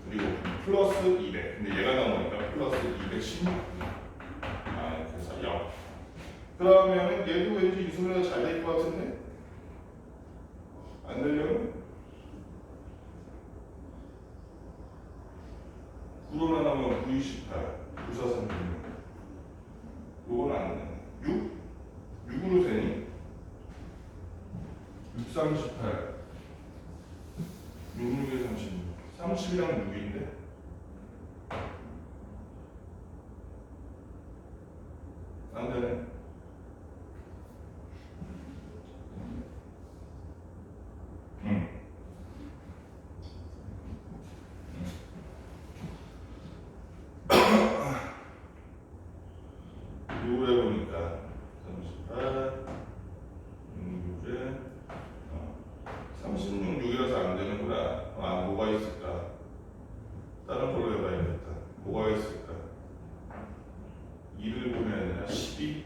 그리고 플러스 200. 근데 얘가 나오니까 플러스 216. 그래서 0. 그러면 얘도 왠지 이소리가 잘 될 것 같은데? 안 되려면? 9로 나누면 9, 28, 9, 4, 3, 6. 요건 안 되네. 6? 6으로 되니? 6, 38. 6, 6에 36. 30이랑 6인데? 안 되네. 요걸 해보니까 38, 6에 36, 6이라서 안 되는구나. 뭐가 있을까? 다른 걸로 해봐야겠다. 뭐가 있을까? 2를 보면 아니라 12?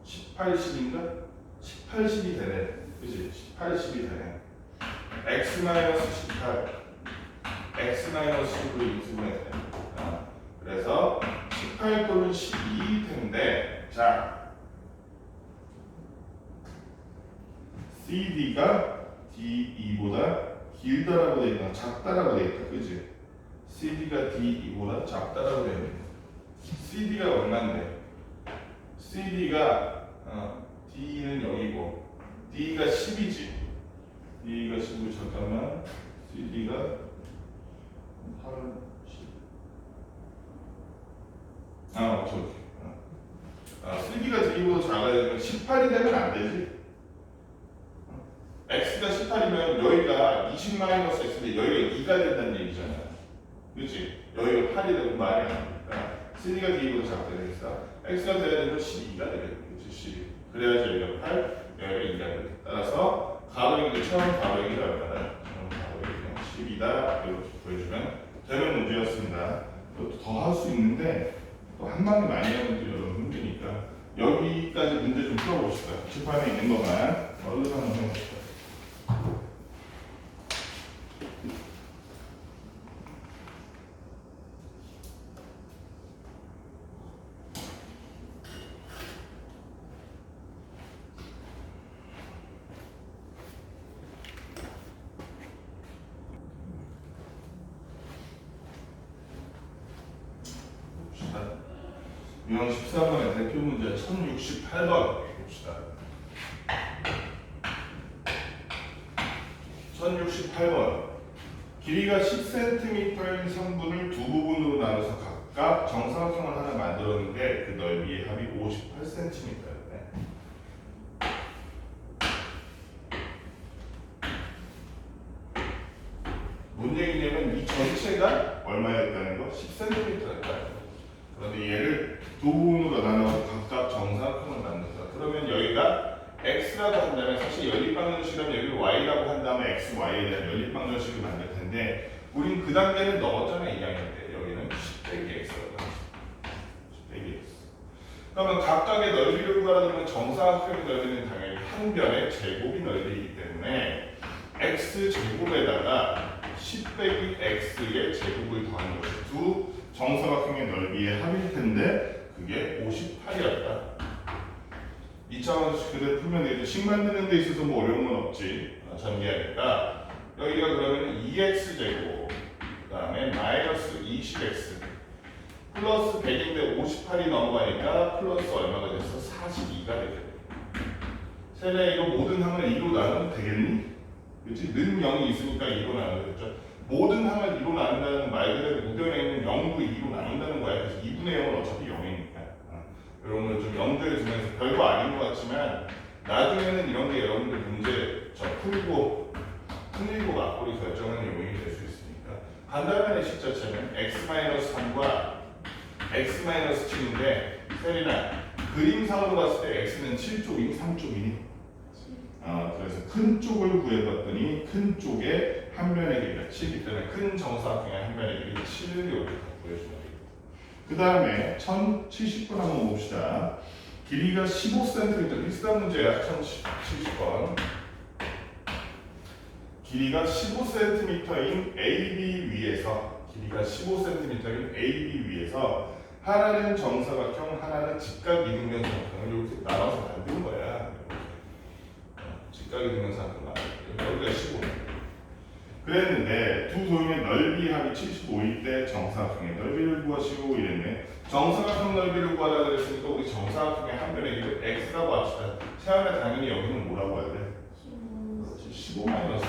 18, 10인가? 18, 10이 되네. 그치? 18, 10이 되네. x-18 x-10으로 인수분해 돼. 그래서 18 또는 12일 텐데 자 CD가 DE보다 길다라고 되어 있나 작다라고 되어 있다. 그치? CD가 DE보다 작다라고 되어 있네. CD가 얼마인데? CD가 D는 여기고 D가 10이지. D가 10이고 잠깐만 CD가 8, 10. 오케이. CD가 D보다 작아야 되면 18이 되면 안 되지. X가 18이면 여기가 20 마이너스 X인데 여기가 2가 된다는 얘기잖아. 그치? 여기가 8이 되면 말이 안 되니까 CD가 D보다 작게 되겠어. X가 돼야 되면 12가 되겠지. 12. 그래야지 여기가 8, 여기가 2가 되겠다. 따라서 가로이기 처음 가로이기가 얼마나? 처음 가로이기가 10이다. 이렇게 보여주면 되는 문제였습니다. 더 할 수 있는데 또 한 방에 많이 하는 것도 여러분 힘드니까 여기까지 문제 좀 풀어봅시다. 칠판에 있는 것만 얼른 한번 해봅시다. 유형 13번의 대표 문제 1068번 봅시다. 1068번 길이가 10cm인 성분을 두 부분으로 나눠서 각각 정사각형을 하나 만들었는데 그 넓이의 합이 58cm였네. 뭔 얘기냐면 이 전체가 얼마였다는 거? 10cm였다. 그런데 얘를 두 부분으로 나눠서 각각 정사각형을 만든다. 그러면 여기가 x라고 한다면 사실 연립방정식이라면 여기 y라고 한다면 x, y에 대한 연립방정식을 만들 텐데 우린 그 단계는 넘었잖아. 2학년 때 여기는 10 빼기 x거든. 10 빼기 x. 그러면 각각의 넓이를 구하라 그러면 정사각형의 넓이는 당연히 한 변의 제곱이 넓이이기 때문에 x 제곱에다가 10 빼기 x의 제곱을 더하는 것이 두 정사각형의 넓이의 합일 텐데 그게 58이었다. 2차원식 그대로 풀면 되죠. 식 만드는 데 있어서 뭐 어려운 건 없지. 전개하니까 여기가 그러면 2x 제곱 그 다음에 마이너스 20x 플러스 100인데 58이 넘어가니까 플러스 얼마가 됐어? 42가 되겠네. 세대 이거 모든 항을 2로 나누면 되겠니? 그렇지? 는 0이 있으니까 2로 나누겠죠. 모든 항을 2로 나눈다는 말 그대로 무변에 있는 0도 2로 나눈다는 거야. 그래서 2분의 0은 어차피 0이니까. 이런 걸 좀 염두에 두면서 별거 아닌 것 같지만 나중에는 이런 게 여러분들 문제 풀고 틀리고 맞고리 결정하는 요인이 될 수 있으니까. 반대면의 식 자체는 x-3과 x-7인데 세리나 그림상으로 봤을 때 x는 7쪽이니 3쪽이니? 그래서 큰 쪽을 구해봤더니 큰 쪽에 한 변의 길이가 7이기 때문에 큰 정사각형의 한 변의 길이 7을 이렇게 구해주면 되겠다. 그 다음에 1070번 한번 봅시다. 길이가 15cm 비슷한 문제야. 1070번. 길이가 15cm인 AB 위에서 길이가 15cm인 AB 위에서 하나는 정사각형, 하나는 직각이등변 삼각형을 이렇게 나눠서 만든 거야. 직각이등변 삼각형 여기가 15. 그랬는데 두 도형의 넓이 합이 75일 때 정사각형의 넓이를 구하시고 이랬네. 정사각형 넓이를 구하라 그랬으니까 우리 정사각형의 한 변의 길이를 x라고 합시다. 세안에 당연히 여기는 뭐라고 해야 돼? 15 마이너스.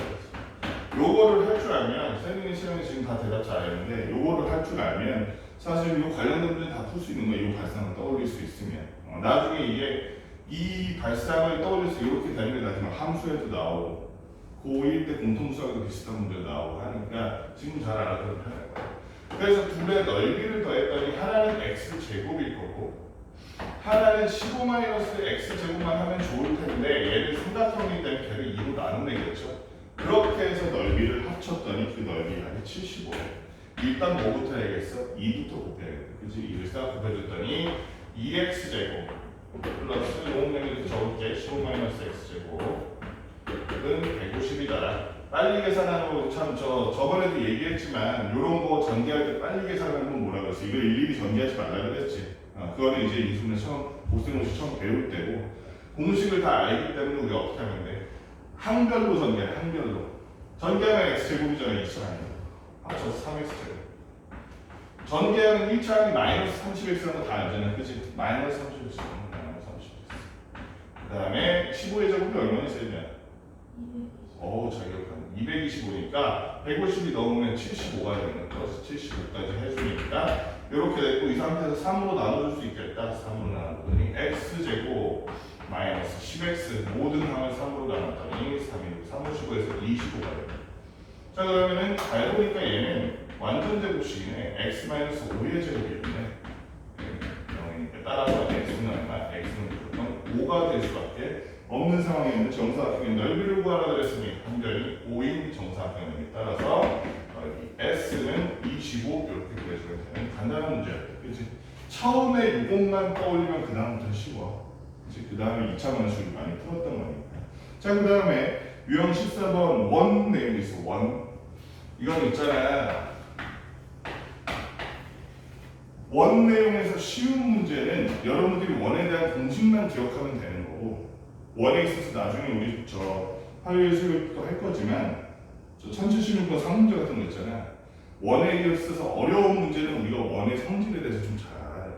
요거를 할 줄 알면 세민이 시험에 지금 다 대답 잘했는데 요거를 할 줄 알면 사실 요 관련된 문제 다 풀 수 있는 거예요. 이 발상을 떠올릴 수 있으면 나중에 이게 이 발상을 떠올려서 이렇게 되는 게 나중에 함수에도 나오고 고1 때 공통수학에도 비슷한 문제 나오고 하니까 지금 잘 알아두면 편할 거예요. 그래서 둘의 넓이를 더했더니 하나는 x제곱일 거고 하나는 15-x제곱만 하면 좋을 텐데 얘를 삼각형이기 때문에 걔를 2로 나누겠죠. 그렇게 해서 넓이를 합쳤더니 그 넓이 합이 75예요. 일단 뭐부터 해야겠어? 2부터 곱해야겠다. 그치? 2를 싹 곱해줬더니 2x제곱 플러스 용량을 적을게 15-x제곱 은 150이다. 빨리 계산하는 거 참 저번에도 얘기했지만 이런 거 전개할 때 빨리 계산하는 건 뭐라 그랬어? 이거 일일이 전개하지 말라 그랬지. 그거는 이제 인수분해 처음 고생공식 처음 배울 때고 공식을 다 알기 때문에 우리가 어떻게 하면 돼? 항별로 전개해. 항별로 전개하면 x제곱이잖아. 2차 아니야. 합쳐서 3x제곱. 전개하는 1차항이 마이너스 30x라는 거 다 알잖아. 그치? 마이너스 30x 마이너스 30x. 그 다음에 15의 제곱이 얼마나 세냐? 자기가 225니까 150이 넘으면 75가 되는 플러스 75까지 해주니까 이렇게 됐고 이 상태에서 3으로 나눠줄 수 있겠다. 3으로 나눠보더니 x제곱 마이너스 10x 모든 항을 3으로 나눴더니 355에서 25가 됩니다. 자 그러면은 잘 보니까 얘는 완전 제곱식이네. x-5의 제곱이었네. 0이니까 따라서 x는 얼마? x는 무조건 5가 될 수밖에 없는 상황에 있는 정사각형의 넓이를 구하라 그랬으니 한별이 5인 정사각형에 따라서 S는 25 이렇게 구해주면 되는 간단한 문제였다. 그치? 처음에 이것만 떠올리면 그 다음부터 쉬워. 그 다음에 2차 원식을 많이 풀었던 거니까. 자, 그 다음에 유형 14번 원 내용이 있어. 원. 이건 있잖아. 원 내용에서 쉬운 문제는 여러분들이 원에 대한 공식만 기억하면 되는 거고 원에 있어서 나중에 우리 화요일 수요일도 할 거지만 1076번 상문제 같은 거 있잖아. 원에 있어서 어려운 문제는 우리가 원의 성질에 대해서 좀 잘 알아야 돼.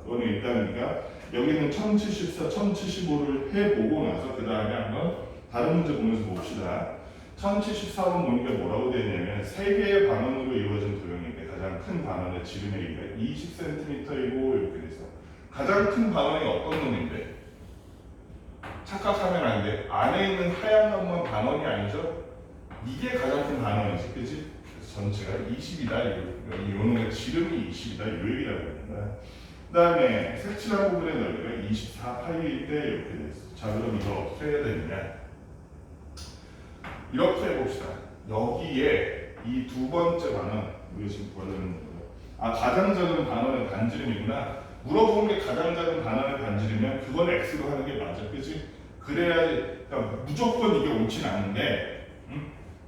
그거는 일단 그러니까 여기는 1074, 1075를 해보고 나서 그 다음에 한번 다른 문제 보면서 봅시다. 1074번 보니까 뭐라고 되어 있냐면 3개의 반원으로 이루어진 도형인데 가장 큰 반원의 지름의 길이가 20cm이고 이렇게 돼서 가장 큰 반원이 어떤 놈인데? 착각하면 안 돼. 안에 있는 하얀 놈만 반원이 아니죠? 이게 가장 큰 반원이지, 그치? 그래서 전체가 20이다. 이 놈의 지름이 20이다. 이 얘기라고 하는 거야. 그 다음에 색칠한 부분의 넓이가 24파이일 때 이렇게 됐어. 자, 그럼 이거 어떻게 해야 되느냐? 이렇게 해봅시다. 여기에 이 두 번째 반원, 우리가 지금 보여드리는 거예요. 가장 작은 반원의 반지름이구나. 물어본 게 가장 작은 반환의 반지르면 그건 x로 하는 게 맞아, 그지? 그래야지. 그러니까 무조건 이게 옳진 않은데,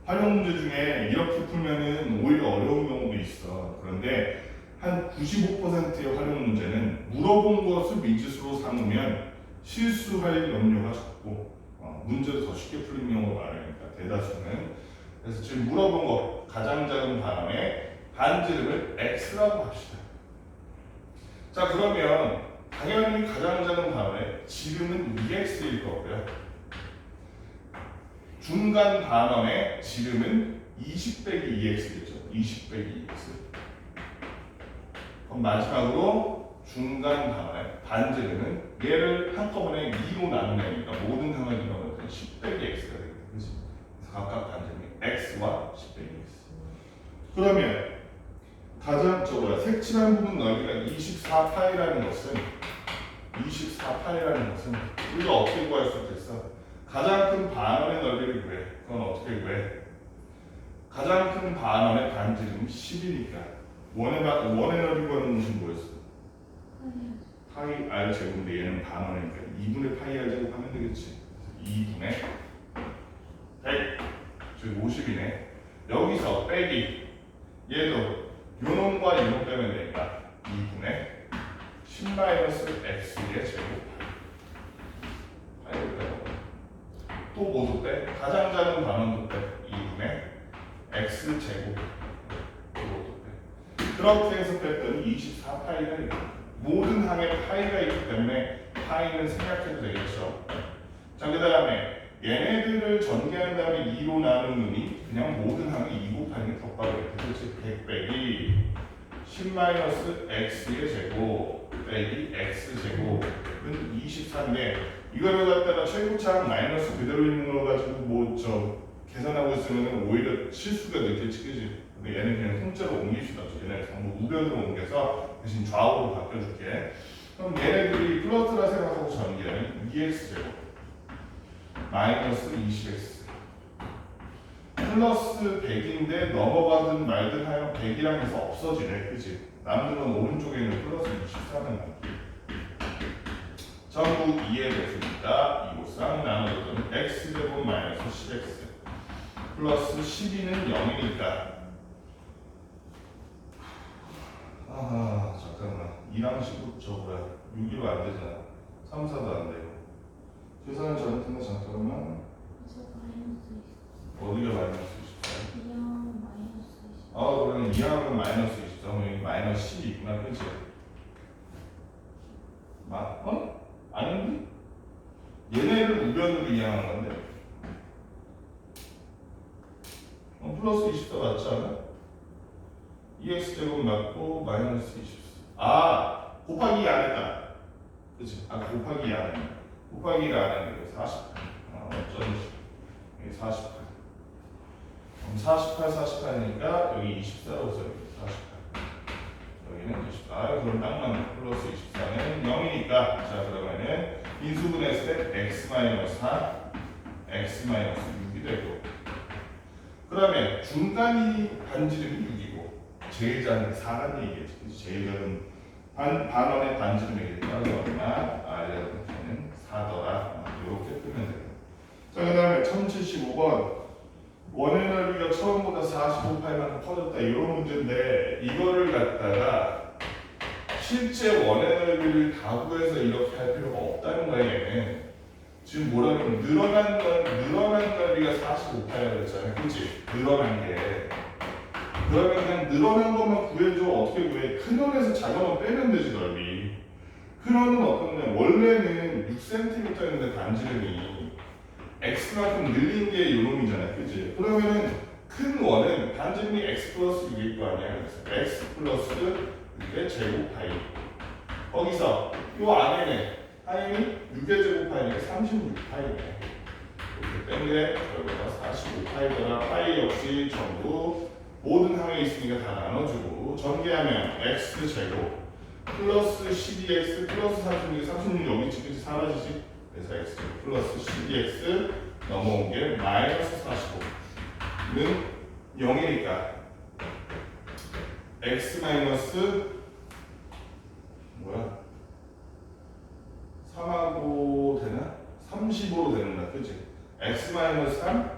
활용 문제 중에 이렇게 풀면은 오히려 어려운 경우도 있어. 그런데 한 95%의 활용 문제는 물어본 것을 미지수로 삼으면 실수할 염려가 적고 문제도 더 쉽게 풀리는 경우가 많으니까 대다수는. 그래서 지금 물어본 거 가장 작은 반환의 반지름을 x라고 합시다. 자, 그러면 당연히 가장 작은 반환의 지름은 2x일 거고요. 중간 반환의 지름은 20 빼기 2x겠죠. 20 빼기 2x. 그럼 마지막으로 중간 반환의 반지름은 얘를 한꺼번에 2로 나누니까 모든 상황이 나오면 10 빼기 x가 되겠다. 그렇지? 그래서 각각 반지름이 x와 10 빼기 x. 그러면 가장 색칠한 부분 넓이가 24파이라는 것은 우리가 어떻게 구할 수 있겠어? 가장 큰 반원의 넓이를 구해. 그건 어떻게 구해? 가장 큰 반원의 반지름이 10이니까 원의 넓이 구하는 것은 뭐였어? 파이 r 제곱인데 얘는 반원이니까 2분의 파이 r 제곱 하면 되겠지. 2분의 100 즉 50이네. 여기서 빼기 얘도 요놈과 요놈 빼면 되니까 2분의 10-x의 제곱 또 모두 빼 가장 작은 반원도 빼 2분의 x 제곱 모두 빼 그렇게 해서 뺐더니 24파이가 있다. 모든 항에 파이가 있기 때문에 파이는 생략해도 되겠죠. 자, 그 다음에 얘네들을 전개한 다음에 2로 나누느니 그냥 모든 항에 2 곱하기 덧박을 그렇지. 100 빼기 10-x의 제곱 빼기 x 제곱은 24인데 이거를 갖다가 최고차항 마이너스 그대로 있는 거 가지고 계산하고 있으면 오히려 실수가 느껴지지. 그지? 근데 얘는 그냥 통째로 옮깁시다. 얘네 전부 우변으로 옮겨서 대신 좌우로 바꿔줄게. 그럼 얘네들이 플러스라 생각하고 전개하면 2x 제곱 마이너스 20x 플러스 100인데 넘어가든 말든 하여 100이랑 해서 없어지네. 그치? 남는 건 오른쪽에 있는 플러스 24는 남기. 전부 2의 배수니까 이곳상 나눠줬더니 x제곱 마이너스 10x 플러스 12는 0이니까 잠깐만 2랑 19 6으로 안 되잖아. 3, 4도 안 되고 계산은 잘못했나? 잠깐만 어디가 마이너스 24? 2랑 마이너스 20. 그러면 2하고 마이너스 24 여기 마이너스 10이구나. 그치? 아닌데? 얘네를 우변으로 이항한 건데 플러스 24 맞지 않아? 2x제곱 맞고 마이너스 24 곱하기 2 안 했다. 그치? 곱하기 2 안 했네. 곱하기 2를 안 했는데 48 어쩐지 여기 48 그럼 48, 48이니까 여기 24라고 써요. 48 여기는 24 그럼 딱 맞네. 플러스 24는 0이니까 자 그러면은 인수분해했을 때 x-4 x-6이 되고 그러면 중간이 반지름이 6이고 제일 작은 4란 얘기겠지. 제일 작은 반원의 반지름이기 때문에 얼마? r는 4더라. 이렇게 풀면 돼요. 자, 그 다음에 1075번 원의 넓이가 처음보다 45파이만큼 커졌다. 이런 문제인데 이거를 갖다가 실제 원의 넓이를 다 구해서 이렇게 할 필요가 없다는 거야. 얘는 지금 뭐라면 늘어난 넓이가 45파이라 그랬잖아요. 그치? 늘어난 게 그러면 그냥 늘어난 것만 구해줘. 어떻게 구해? 큰 원에서 작은 원 빼면 되지. 넓이 큰 원은 어떻냐? 원래는 6cm였는데 반지름이 x만큼 늘린 게 요놈이잖아. 그치? 그러면은 큰 원은 반지름이 x 플러스 6일 거 아니야. 그래서 x 플러스 6의 제곱파이 거기서 요 안에는 파이는 6의 제곱파이니까 36파이네. 그렇기 때문에 결과가 45파이더라. 파이 역시 전부 모든 항에 있으니까 다 나눠주고 전개하면 x 제곱 플러스 12x 플러스 36 여기 있지. 사라지지. 그래서 x 플러스 12x 넘어온 게 마이너스 45는 0이니까 x 마이너스 뭐야? 35로 되는다. 그치? x 마이너스 3,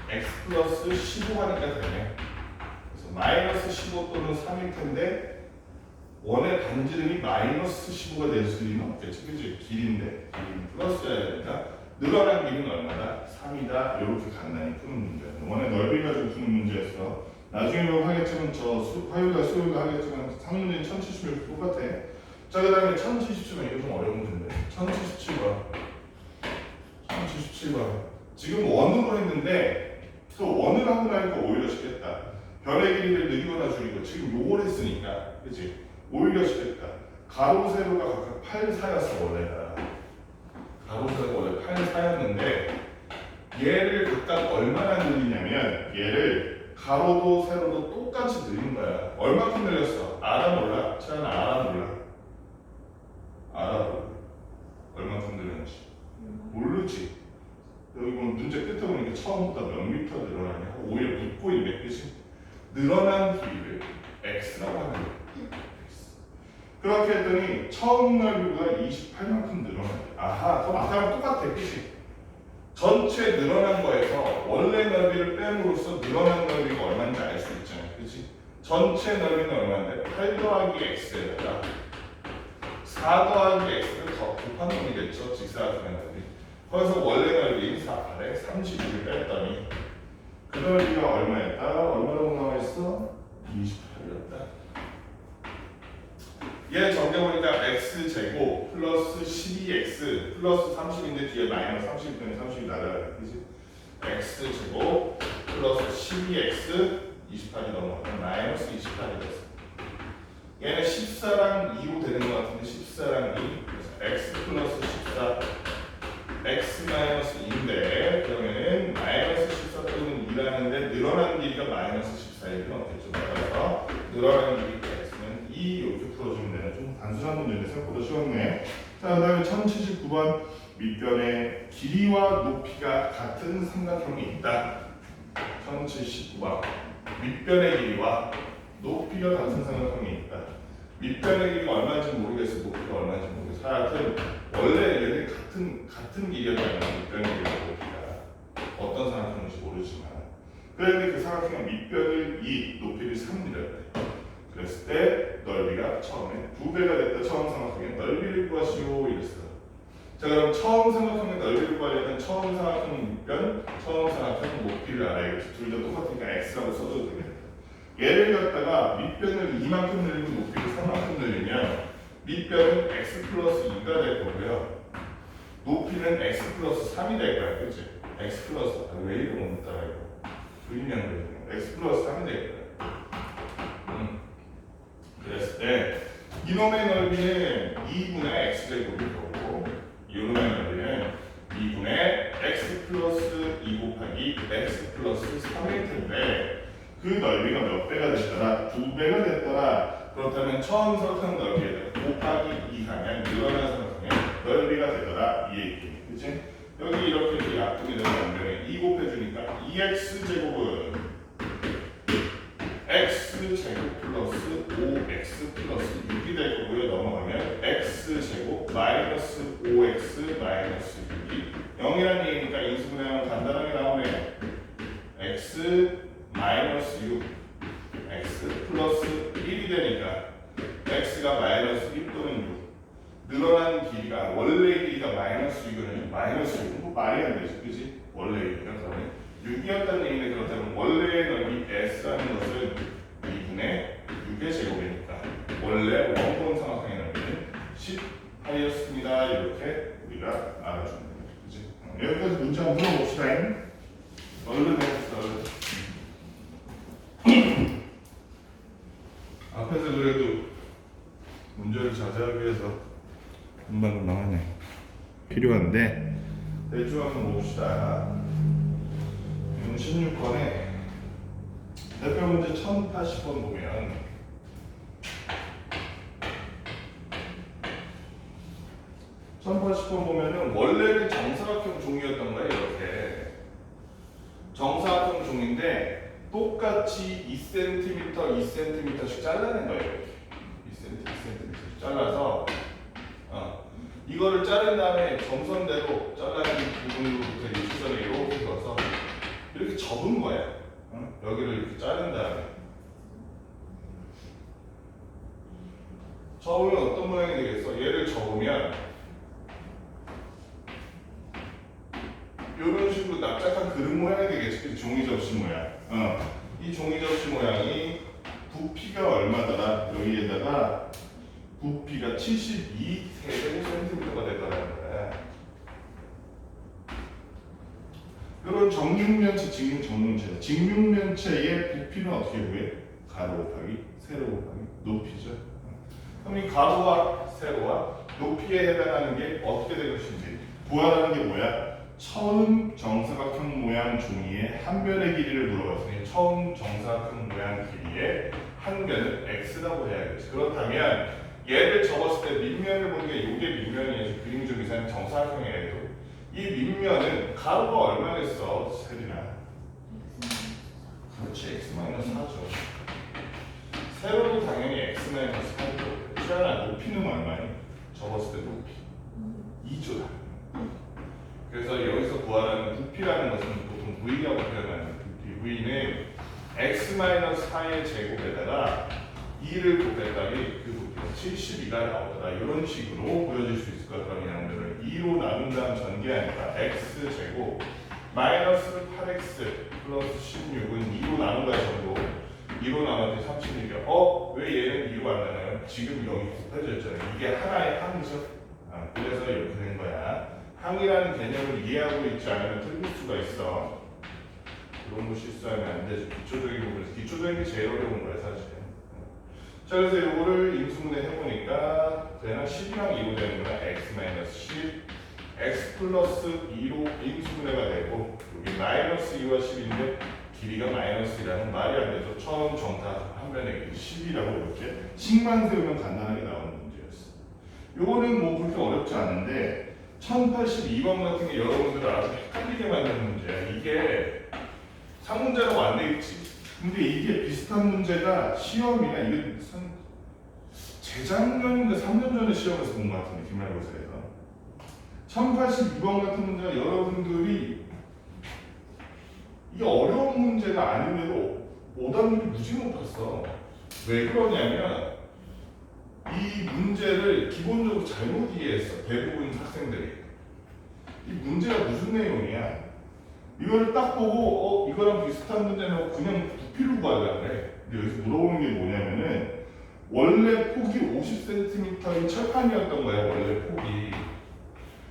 x 플러스 15하니까 되네. 그래서 마이너스 15 또는 3일 텐데 원의 반지름이 마이너스 15가 될 수는 없겠지. 그치? 길인데 길이 플러스여야 되니까 늘어난 길이는 얼마다? 3이다. 이렇게 간단히 푸는 문제야. 원의 넓이 가지고 푸는 문제였어. 나중에 뭐 하겠지만 화요일과 수요일도 하겠지만 3문제는 1076 똑같아. 자, 그 다음에 1077번 이거 좀 어려운 문제인데 1077번 1077번 지금 원으로 했는데 또 원을 하고 나니까 오히려 쉽겠다. 변의 길이를 늘리거나 줄이고 지금 요걸 했으니까 그치? 오히려 쉽겠다. 가로 세로가 각각 8, 4였어 원래가. 가로 세로가 원래 8, 4였는데 얘를 각각 얼마나 늘리냐면 얘를 가로도 세로도 똑같이 늘린 거야. 얼마큼 늘렸어? 알아 몰라? 채연아 알아 몰라? 알아 몰라? 얼마큼 늘렸는지 모르지? 여기 보면 문제 끝에 보니까 처음부터 몇 미터 늘어나냐? 오히려 묻고 있네, 그치? 늘어난 길이를 x라고 하는 거야. 그렇게 했더니 처음 넓이보다 28만큼 늘어나요. 아하, 그럼 아까랑 똑같아, 그치? 전체 늘어난 거에서 원래 넓이를 뺀으로써 늘어난 넓이가 얼마인지 알 수 있잖아, 그치? 전체 넓이는 얼마인데? 8 더하기 x에다가 4 더하기 x를 더 곱한 놈이겠죠, 직사각형의 넓이. 거기서 원래 넓이인 4팔에 32를 뺐더니 그 넓이가 얼마였다? 얼마라고 나와있어? 28이었다. 얘 정리해보니까 x제곱 플러스 12x 플러스 30인데 뒤에 마이너스 30 때문에 30이 날아가요. 그치? x제곱 플러스 12x 28이 넘어가면 마이너스 28이 됐어. 얘는 14랑 2로 되는 것 같은데 14랑 2 그래서 x 플러스 14 x 마이너스 2인데 그러면은 마이너스 14 또는 2라는데 늘어난 길이가 마이너스 14일 필요는 없겠죠. 그래서 늘어난 길이 x는 2 이렇게 풀어주면 되는 좀 단순한 문제인데 생각보다 쉬웠네. 자, 그 다음에 1079번 밑변의 길이와 높이가 같은 삼각형이 있다. 1079번 밑변의 길이와 높이가 같은 삼각형이 있다. 밑변의 길이가 얼마인지 모르겠어. 높이가 얼마인지 모르겠어. 하여튼 원래 얘네 같은 길이었다면 밑변의 길이와 높이가 어떤 삼각형인지 모르지만 그런데 그 삼각형의 밑변을 2, 높이를 3이라 그래. 그랬을 때 넓이가 처음에 2배가 됐다. 처음 삼각형의 넓이를 구하시오 이랬어. 자, 그럼 처음 삼각형의 넓이를 구하려면 처음 삼각형 밑변, 처음 삼각형 높이를 알아야겠지. 둘 다 똑같으니까 x라고 써줘도 되겠다. 얘를 갖다가 밑변을 2만큼 늘리고 높이를 3만큼 늘리면 밑변은 x 플러스 2가 될 거고요. 높이는 x 플러스 3이 될 거야. 그치? x 플러스 왜 이거 못 따라 이거 그림이 안 그려지네. x 플러스 3이 될 거야. 그랬을 때 이놈의 넓이는 2분의 x제곱이 되고 이놈의 넓이는 2분의 x 플러스 2 곱하기 x 플러스 3일 텐데 그 넓이가 몇 배가 됐더라? 2배가 됐더라. 그렇다면 처음 삼각형 넓이에다가 곱하기 2 하면 늘어난 삼각형의 넓이가 되더라. 이 얘기. 그치? 여기 이렇게 약분이 되는 반면에 2 곱해주니까 2x제곱은 x제곱 플러스 5x 플러스 6이 될 거고요. 넘어가면 x제곱 마이너스 5x 마이너스 6이 0이라는 얘기니까 인수분해하면 간단하게 나오네. x 마이너스 6 x 플러스 1이 되니까 x가 마이너스 1 또는 6 늘어난 길이가 원래 길이가 마이너스 6이면 마이너스 6은 뭐 말이 안 되지. 그치? 원래 길이가 그러면 6이었다는 얘기인데 그렇다면 원래의 넓이 s라는 것은 2분의 6의 제곱이니까 원래 원본 삼각형의 넓이는 10파이였습니다. 이렇게 우리가 알아주는 거죠. 그치? 여기까지 문제 한번 풀어봅시다. 얼른 해봅시다. 앞에서 그래도 문제를 자제하기 위해서 금방 나가네. 필요한데 대충 한번 봅시다. 16번에 대표 문제 1080번 보면 보면은 원래는 정사각형 종이였던 거예요. 이렇게 정사각형 종인데 똑같이 2cm, 2cm씩 잘라낸 거예요. 이렇게 2cm, 2cm씩 잘라서 이거를 자른 다음에 점선대로 잘라낸 부분으로부터 일직선을 이렇게 그어서 이렇게 접은 거야. 여기를 이렇게 자른 다음에 접으면 어떤 모양이 되겠어? 얘를 접으면 이런 식으로 납작한 그릇 모양이 되겠지. 종이 접시 모양. 이 종이 접시 모양이 부피가 얼마더라? 여기에다가 부피가 72cm가 될 거라는 거야. 이런 정육면체, 직육정육면체. 직육면체의 부피는 어떻게 구해? 가로 곱하기 세로 곱하기 높이죠. 그럼 이 가로와 세로와 높이에 해당하는 게 어떻게 될 것인지 구하라는 게 뭐야? 처음 정사각형 모양 종이의 한 변의 길이를 물어봤으니 처음 정사각형 모양 길이의 한 변을 x라고 해야겠지. 그렇다면 얘를 접었을 때 밑면을 보는 게 이게 밑면이에요. 그림 중에서는 정사각형이에요. 이 밑면은 가로가 얼마겠어? 세리나. 그렇지, x-4죠. 세로도 당연히 x-4죠. 시간아 높이는 얼마니? 접었을 때 높이 2조다. 그래서 여기서 구하라는 부피라는 것은 보통 v라고 표현하는 부피. v는 x-4의 제곱에다가 2를 곱했더니 그 부피가 72가 나오더라. 이런 식으로 보여질 수 있을 것 같다는 양들을 2로 나눈 다음 전개하니까 x 제곱 마이너스 8x 플러스 16은 2로 나눈 거야 전부. 2로 나눴더니 36이야. 왜 얘는 2로 안 나눠요? 지금 여기 곱해져 있잖아요. 이게 하나의 항이죠. 그래서 이렇게 된 거야. 항이라는 개념을 이해하고 있지 않으면 틀릴 수가 있어. 그런 거 실수하면 안 되죠. 기초적인 부분에서 기초적인 게 제일 어려운 거야 사실. 자, 그래서 이거를 인수분해 해보니까 되나 12랑 2로 되는 거야. x-10 x 플러스 2로 인수분해가 되고 여기 마이너스 2와 10인데 길이가 마이너스 2라는 말이 안 되죠. 처음 정사 한 변의 길이 10이라고 이렇게 식만 세우면 간단하게 나오는 문제였어. 요거는 뭐 그렇게 어렵지 않은데 1082번 같은 게 여러분들 아주 헷갈리게 만드는 문제야. 이게 상문제라고 안 돼 있지. 근데 이게 비슷한 문제가 시험이나 이게 재작년인가 3년 전에 시험에서 본 것 같은데 기말고사에서 1082번 같은 문제가 여러분들이 이게 어려운 문제가 아닌데도 오답률이 무지 높았어. 왜 그러냐면 이 문제를 기본적으로 잘못 이해했어. 대부분 학생들이. 이 문제가 무슨 내용이야? 이거를 딱 보고 이거랑 비슷한 문제는 그냥 부피로 구하려고 그래. 근데 여기서 물어보는 게 뭐냐면은 원래 폭이 50cm인 철판이었던 거야. 원래 폭이.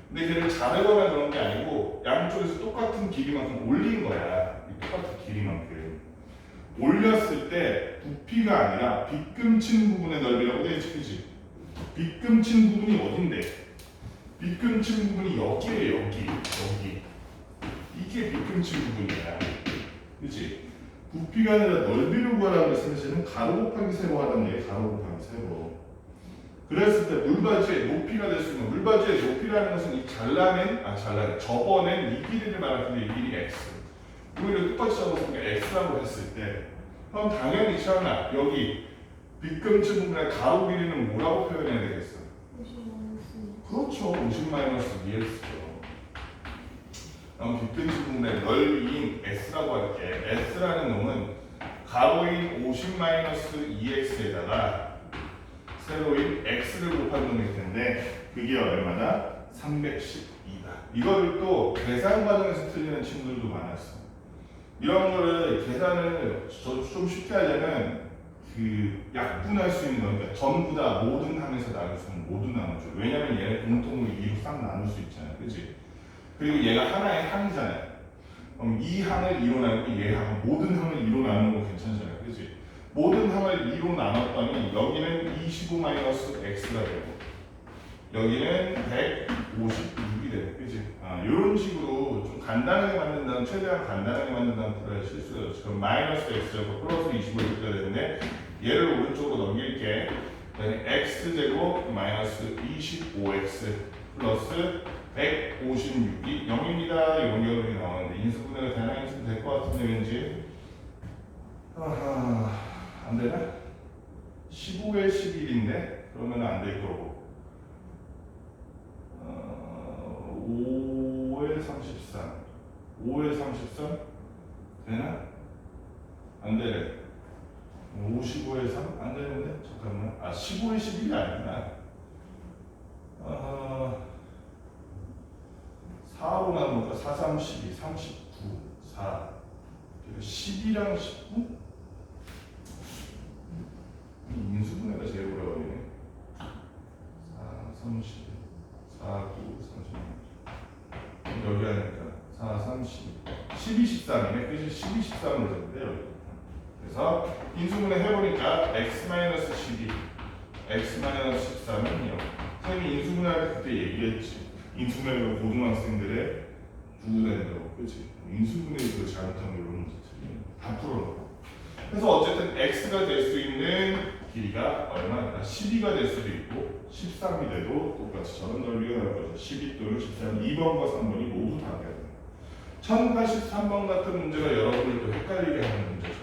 근데 걔를 자르거나 그런 게 아니고 양쪽에서 똑같은 길이만큼 올린 거야. 이 똑같은 길이만큼. 올렸을 때 부피가 아니라 빗금친 부분의 넓이라고 돼 있지, 그치? 빗금친 부분이 어딘데? 빗금친 부분이 여기에 여기. 이게 빗금친 부분이야. 그치? 부피가 아니라 넓이를 구하라는 것은 사실은 가로 곱하기 세로 하라는 얘기. 가로 곱하기 세로. 그랬을 때 물바지의 높이가 될 수 있는 물바지의 높이라는 것은 이 접어낸 이 길이를 말할 텐데 이 길이 x. 우리를 똑같이 잡았으니까 x라고 했을 때 그럼 당연히 시원아 여기 빗금치 부분의 가로 길이는 뭐라고 표현해야 되겠어? 50-2. 그렇죠. 50-2x죠. 그럼 빗금치 부분의 넓이인 s라고 할게. s라는 놈은 가로인 50-2x에다가 세로인 x를 곱한 놈일 텐데 그게 얼마나? 312다. 이거를 또 계산 과정에서 틀리는 친구들도 많았어. 이런 거를 계산을 좀 쉽게 하려면 그 약분할 수 있는 거니까 전부 다 모든 항에서 나눌 수 있는 모든 항을 줘. 왜냐면 얘는 공통으로 2로 싹 나눌 수 있잖아. 그치? 그리고 얘가 하나의 항이잖아요. 그럼 이 항을 2로 나누고 얘 항, 모든 항을 2로 나누는 거 괜찮잖아요. 그치? 모든 항을 2로 나눴더니 여기는 25-x가 되고 여기는 156이 되고 그치? 이런 식으로 좀 간단하게 만든다는 최대한 간단하게 만든다는 프로의 실수가 지금 마이너스 x제곱 플러스 25x가 되는데 얘를 오른쪽으로 넘길게. x제곱 마이너스 25x 플러스 156이 0입니다. 이런 결론이 나오는데 인수분해가 되나 인수분 될 것 같은데 왠지 안 되나? 15에 11인데 그러면 안 될 거고 33 5에 33 되나? 안 되네. 55에 3? 안 되는데? 잠깐만. 15에 11이 아니구나. 4로 나누니까 4, 3, 12, 39, 4 12랑 19? 인수분해가 제일 오래 걸리네. 4, 30, 4, 9, 30 여기 하니까 4, 3, 12, 13이네. 그치? 12, 13으로 됐는데 여기. 그래서 인수분해 해보니까 x-12, x-13은 0. 선생님이 인수분해할 때 그때 얘기했지. 인수분해가 고등학생들의 부분된다고, 그렇지? 인수분해도 잘못하면 이런 문제들이 다 풀어놓고. 그래서 어쨌든 x가 될 수 있는 길이가 얼마나? 12가 될 수도 있고 13이 돼도 똑같이 저런 넓이가 나올 거죠. 12 또는 13, 2번과 3번이 모두 다 돼요. 1083번 같은 문제가 여러분을 또 헷갈리게 하는 문제죠.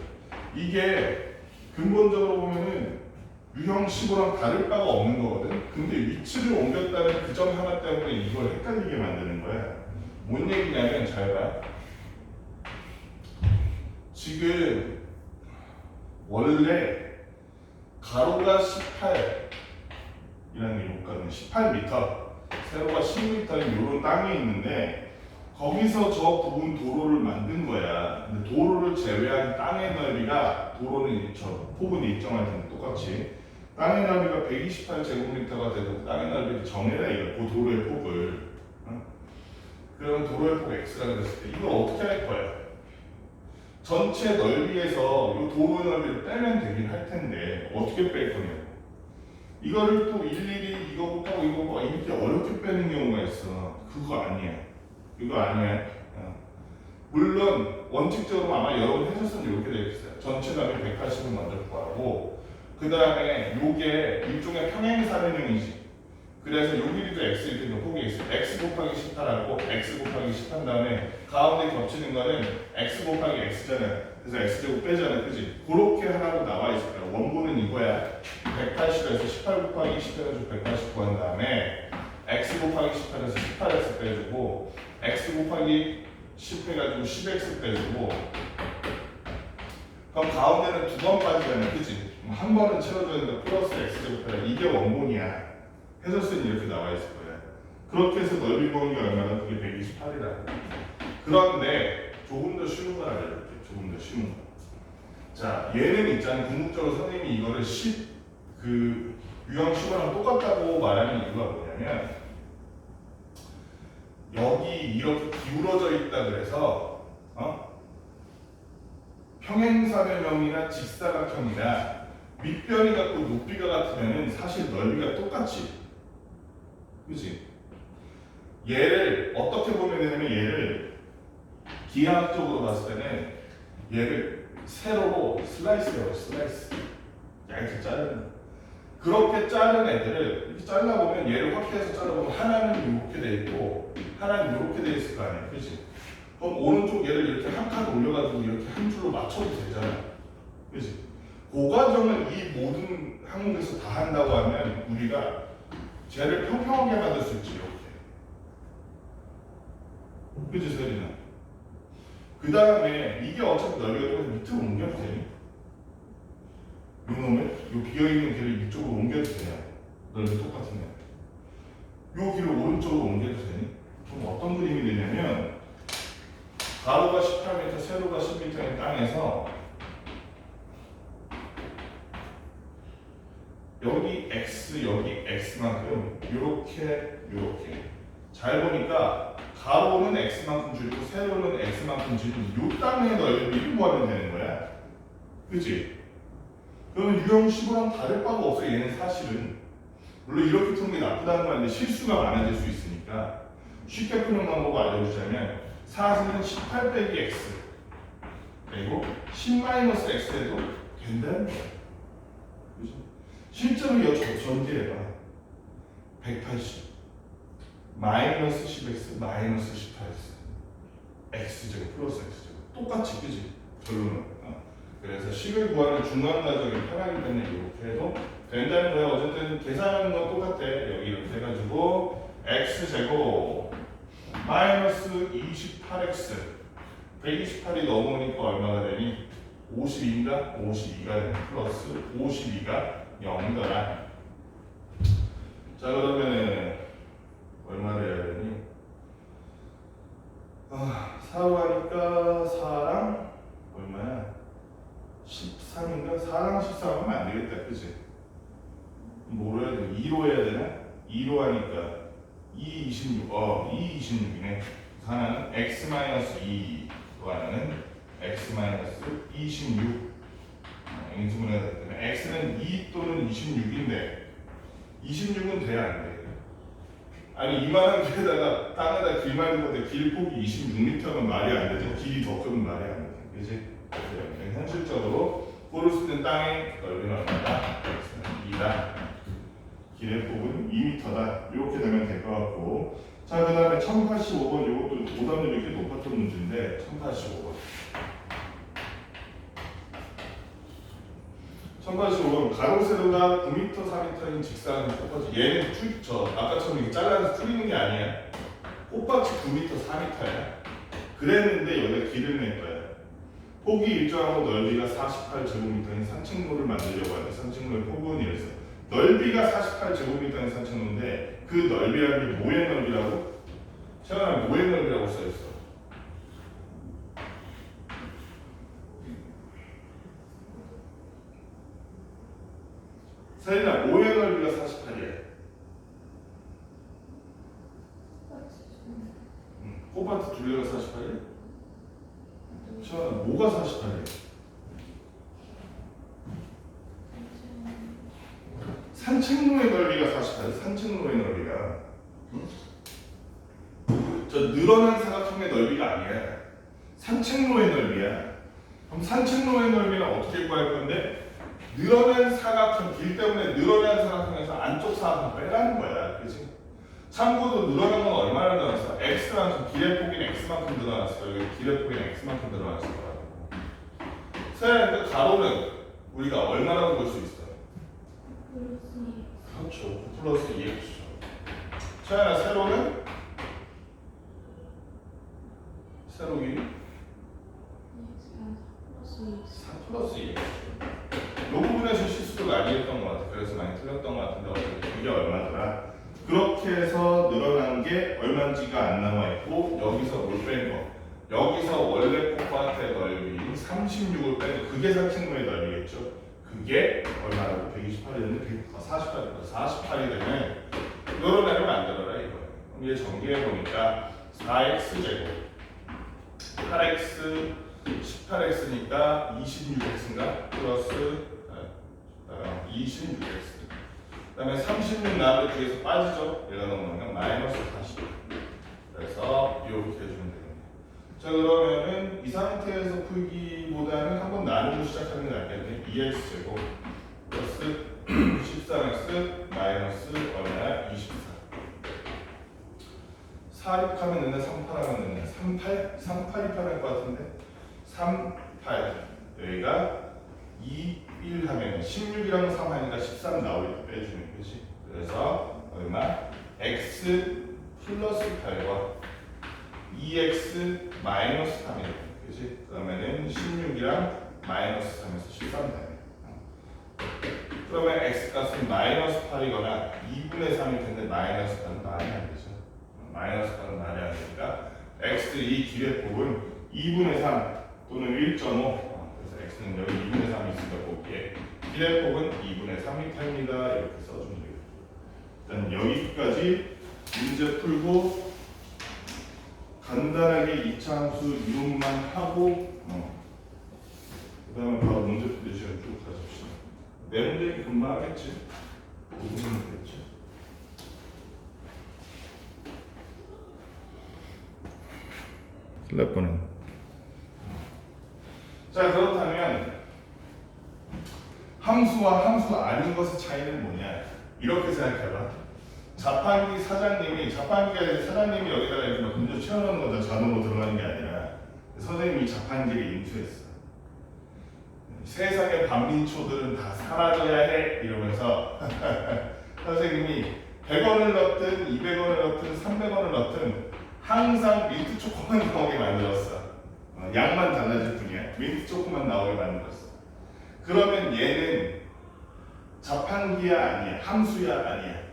이게 근본적으로 보면은 유형 15랑 다를 바가 없는 거거든. 근데 위치를 옮겼다는 그 점 하나 때문에 이걸 헷갈리게 만드는 거야. 뭔 얘기냐면 잘 봐. 지금 원래 가로가 18이라는 요가는 18m, 세로가 10m인 이런 땅이 있는데 거기서 저 부분 도로를 만든 거야. 근데 도로를 제외한 땅의 넓이가 도로는 저 폭은 일정할 텐데 똑같이 땅의 넓이가 128제곱미터가 되고 땅의 넓이를 정해라 이거. 그 도로의 폭을. 그러면 도로의 폭 x라고 했을 때 이걸 어떻게 할 거야? 전체 넓이에서 이 도로의 넓이를 빼면 되긴 할 텐데 어떻게 뺄 거냐고. 이거를 또 일일이 이거 곱하고 이거 곱하고 이렇게 어렵게 빼는 경우가 있어. 그거 아니야. 이거 아니야. 물론 원칙적으로 아마 여러분 해줬으면 이렇게 되겠어요. 전체 넓이 180을 먼저 구하고 그 다음에 요게 일종의 평행사변형이지. 그래서 요 길이도 x일 테니까 폭이 x 곱하기 18하고 x 곱하기 10 한 다음에 가운데 겹치는 거는 x 곱하기 x잖아. 그래서 x제곱 빼잖아. 그지? 그렇게 하라고 나와 있을 거야. 원본은 이거야. 180에서 18 곱하기 10 해가지고 180 구한 다음에 x 곱하기 18에서 18x 빼주고 x 곱하기 10 해가지고 10x 빼주고 그럼 가운데는 두 번 빠지잖아. 그지? 한 번은 채워주는데 플러스 x제곱해라. 이게 원본이야. 해설수는 이렇게 나와 있을 거야. 그렇게 해서 넓이 구하는 게 얼마나? 그게 128이다. 그런데 조금 더 쉬운 걸 알려줄게. 조금 더 쉬운 거. 자, 얘는 있잖아. 궁극적으로 선생님이 이거를 유형 15랑 똑같다고 말하는 이유가 뭐냐면 여기 이렇게 기울어져 있다 그래서 평행사변형이나 직사각형이나 윗변이 같고 높이가 같으면은 사실 넓이가 똑같지. 그치? 얘를 어떻게 보면 되냐면 얘를 기하학적으로 봤을 때는 얘를 세로로 슬라이스라고 슬라이스 얇게 자르는 그렇게 자른 애들을 이렇게 잘라보면 얘를 확대해서 잘라보면 하나는 이렇게 돼 있고 하나는 이렇게 돼 있을 거 아니야. 그치? 그럼 오른쪽 얘를 이렇게 한 칸 올려가지고 이렇게 한 줄로 맞춰도 되잖아. 그치? 그 과정을 이 모든 항목에서 다 한다고 하면 우리가 쟤를 평평하게 만들 수 있지. 이렇게. 그치 세리나? 그 다음에 이게 어차피 넓이가 좀 밑으로 옮겨도 되니? 요놈을 요 비어있는 길을 이쪽으로 옮겨도 되냐? 넓이 똑같으면 요 길을 오른쪽으로 옮겨도 되니? 그럼 어떤 그림이 되냐면 가로가 18m, 세로가 10m인 땅에서 여기 x, 여기 x만큼 요렇게 잘 보니까 가로는 x만큼 줄이고 세로는 x만큼 줄이고 요 땅의 넓이를 구하면 되는 거야. 그치? 그러면 유형 15랑 다를 바가 없어. 얘는 사실은 물론 이렇게 푸는 게 나쁘다는 건 아닌데 실수가 많아질 수 있으니까 쉽게 푸는 방법을 알려주자면 4는 18 빼기 x 그리고 10 마이너스 x 해도 된다는 거야. 그치? 실제로 이거 전개해봐. 180 마이너스 10x 마이너스 18x x제곱 플러스 x제곱 똑같이 그지? 결론은 그래서 식을 구하는 중간 과정이 편하기 때문에 이렇게 해도 된다는 거야. 어쨌든 계산하는 건 똑같아. 여기 이렇게 해가지고 x제곱 마이너스 마이너스 28x 128이 넘어오니까 얼마가 되니? 52인가? 52가 되니 플러스 52가 0이더라. 자 그러면은 얼마를 해야 되니? 4로 하니까 4랑 얼마야? 13인가? 4랑 13 하면 안 되겠다, 그치? 뭐로 해야 되나? 2로 해야 되나? 2로 하니까 2, 26, 2, 26이네. 하나는 x-2, 또 하나는 x-26. 인수분해가 됐다면 x는 2 또는 26인데 26은 돼야 안 돼. 아니 이만한 길에다가 땅에다 길 만든 건데 길 폭이 26m면 말이 안 되지. 길이 더 크면 말이 안 되지. 그지? 현실적으로 고를 수 있는 땅의 넓이는 얼마다? x는 2다. 길의 폭은 2m다. 이렇게 되면 될 것 같고. 자, 그 다음에 1085번. 이것도 오답률이 이렇게 높았던 문제인데 1085번. 1085번. 가로 세로가 9m, 4m인 직사각형 꽃밭이 얘는 아까처럼 이렇게 잘라서 풀리는 게 아니야. 꽃밭이 9m, 4m야. 그랬는데 여기다 길을 낼 거야. 폭이 일정하고 넓이가 48제곱미터인 산책로를 만들려고 하는데 산책로의 폭은 이래서 넓이가 48제곱미터인 산책로인데 그 넓이라는 게 뭐의 넓이라고? 최근에 뭐의 넓이라고 써있어? 세린아, 뭐의 넓이가 48이야? 꽃밭 둘레가 48이야? 최근에 뭐가 48이야? 산책로의 넓이가 48이야. 산책로의 넓이가. 저 늘어난 사각형의 넓이가 아니야. 산책로의 넓이야. 그럼 산책로의 넓이는 어떻게 구할 건데? 늘어난 사각형, 길 때문에 늘어난 사각형에서 안쪽 사각형 빼라는 거야. 그치? 참고로 늘어난 건 얼마나 늘어났어? x만큼, 길의 폭인 x만큼 늘어났어. 여기 길의 폭인 x만큼 늘어났을 거라고. 그 가로는 우리가 얼마라고 볼 수 있어? 그렇죠. 9 플러스 2x죠. 차이나 세로는? 세로 길이? 4 플러스 2x죠. 이 부분에서 실수를 많이 했던 것 같아. 그래서 많이 틀렸던 것 같은데 어쨌든 이게 얼마더라? 그렇게 해서 늘어난 게 얼마인지가 안 나와 있고 여기서 뭘 뺀 거? 여기서 원래 꽃밭의 넓이 36을 빼고 그게 산책로의 넓이겠죠? 그게 얼마라고? 128이었는데 48이 되면 이런 애를 만들어라 이거. 그럼 얘 정리해 보니까 4x제곱 8x 18x니까 26x인가? 플러스 26x. 그 다음에 36 나오면 뒤에서 빠지죠? 얘가 넘어가면 마이너스 40. 그래서 이렇게 해주면 되겠네요. 자 그러면은 이 상태에서 풀기보다는 한번 나누고 시작하는 게 낫겠네. 2x제곱 플러스 13x 마이너스 얼마야? 24. 4 6하면 되나? 38하면 되나? 38? 38 입하는 것 같은데 38 여기가 2, 1 하면 16이랑 3 하니까 13 나오니까 빼주면 되지. 그래서 얼마? x 플러스 8과 2x 마이너스 3이네. 그치? 그러면은 16이랑 마이너스 3에서 13 나네. 그러면 x 값은 마이너스 8이거나 2분의 3일 텐데 마이너스 8은 말이 안 되죠. 마이너스 8은 말이 안 되니까 x 이 길의 폭은 2분의 3 또는 1.5. 그래서 x는 여기 2분의 3이 있으니까 곱게 길의 폭은 2분의 3m입니다. 이렇게 써주면 되겠습니다. 일단 여기까지 문제 풀고 간단하게 2차 함수 이론만 하고 그 다음에 바로 문제 풀이 시간 쭉 가십시다. 내 문제는 금방 하겠지? 5분이면 되겠지? 몇 번은? 자 그렇다면 함수와 함수 아닌 것의 차이는 뭐냐? 이렇게 생각해봐. 자판기 사장님이 여기다가 이렇게 막 금전 채워놓는 거다. 자동으로 들어가는 게 아니라 선생님이 자판기를 인수했어. 세상의 반민초들은 다 사라져야 해 이러면서 선생님이 100원을 넣든 200원을 넣든 300원을 넣든 항상 민트 초코만 나오게 만들었어. 양만 달라질 뿐이야. 민트 초코만 나오게 만들었어. 그러면 얘는 자판기야 아니야? 함수야 아니야?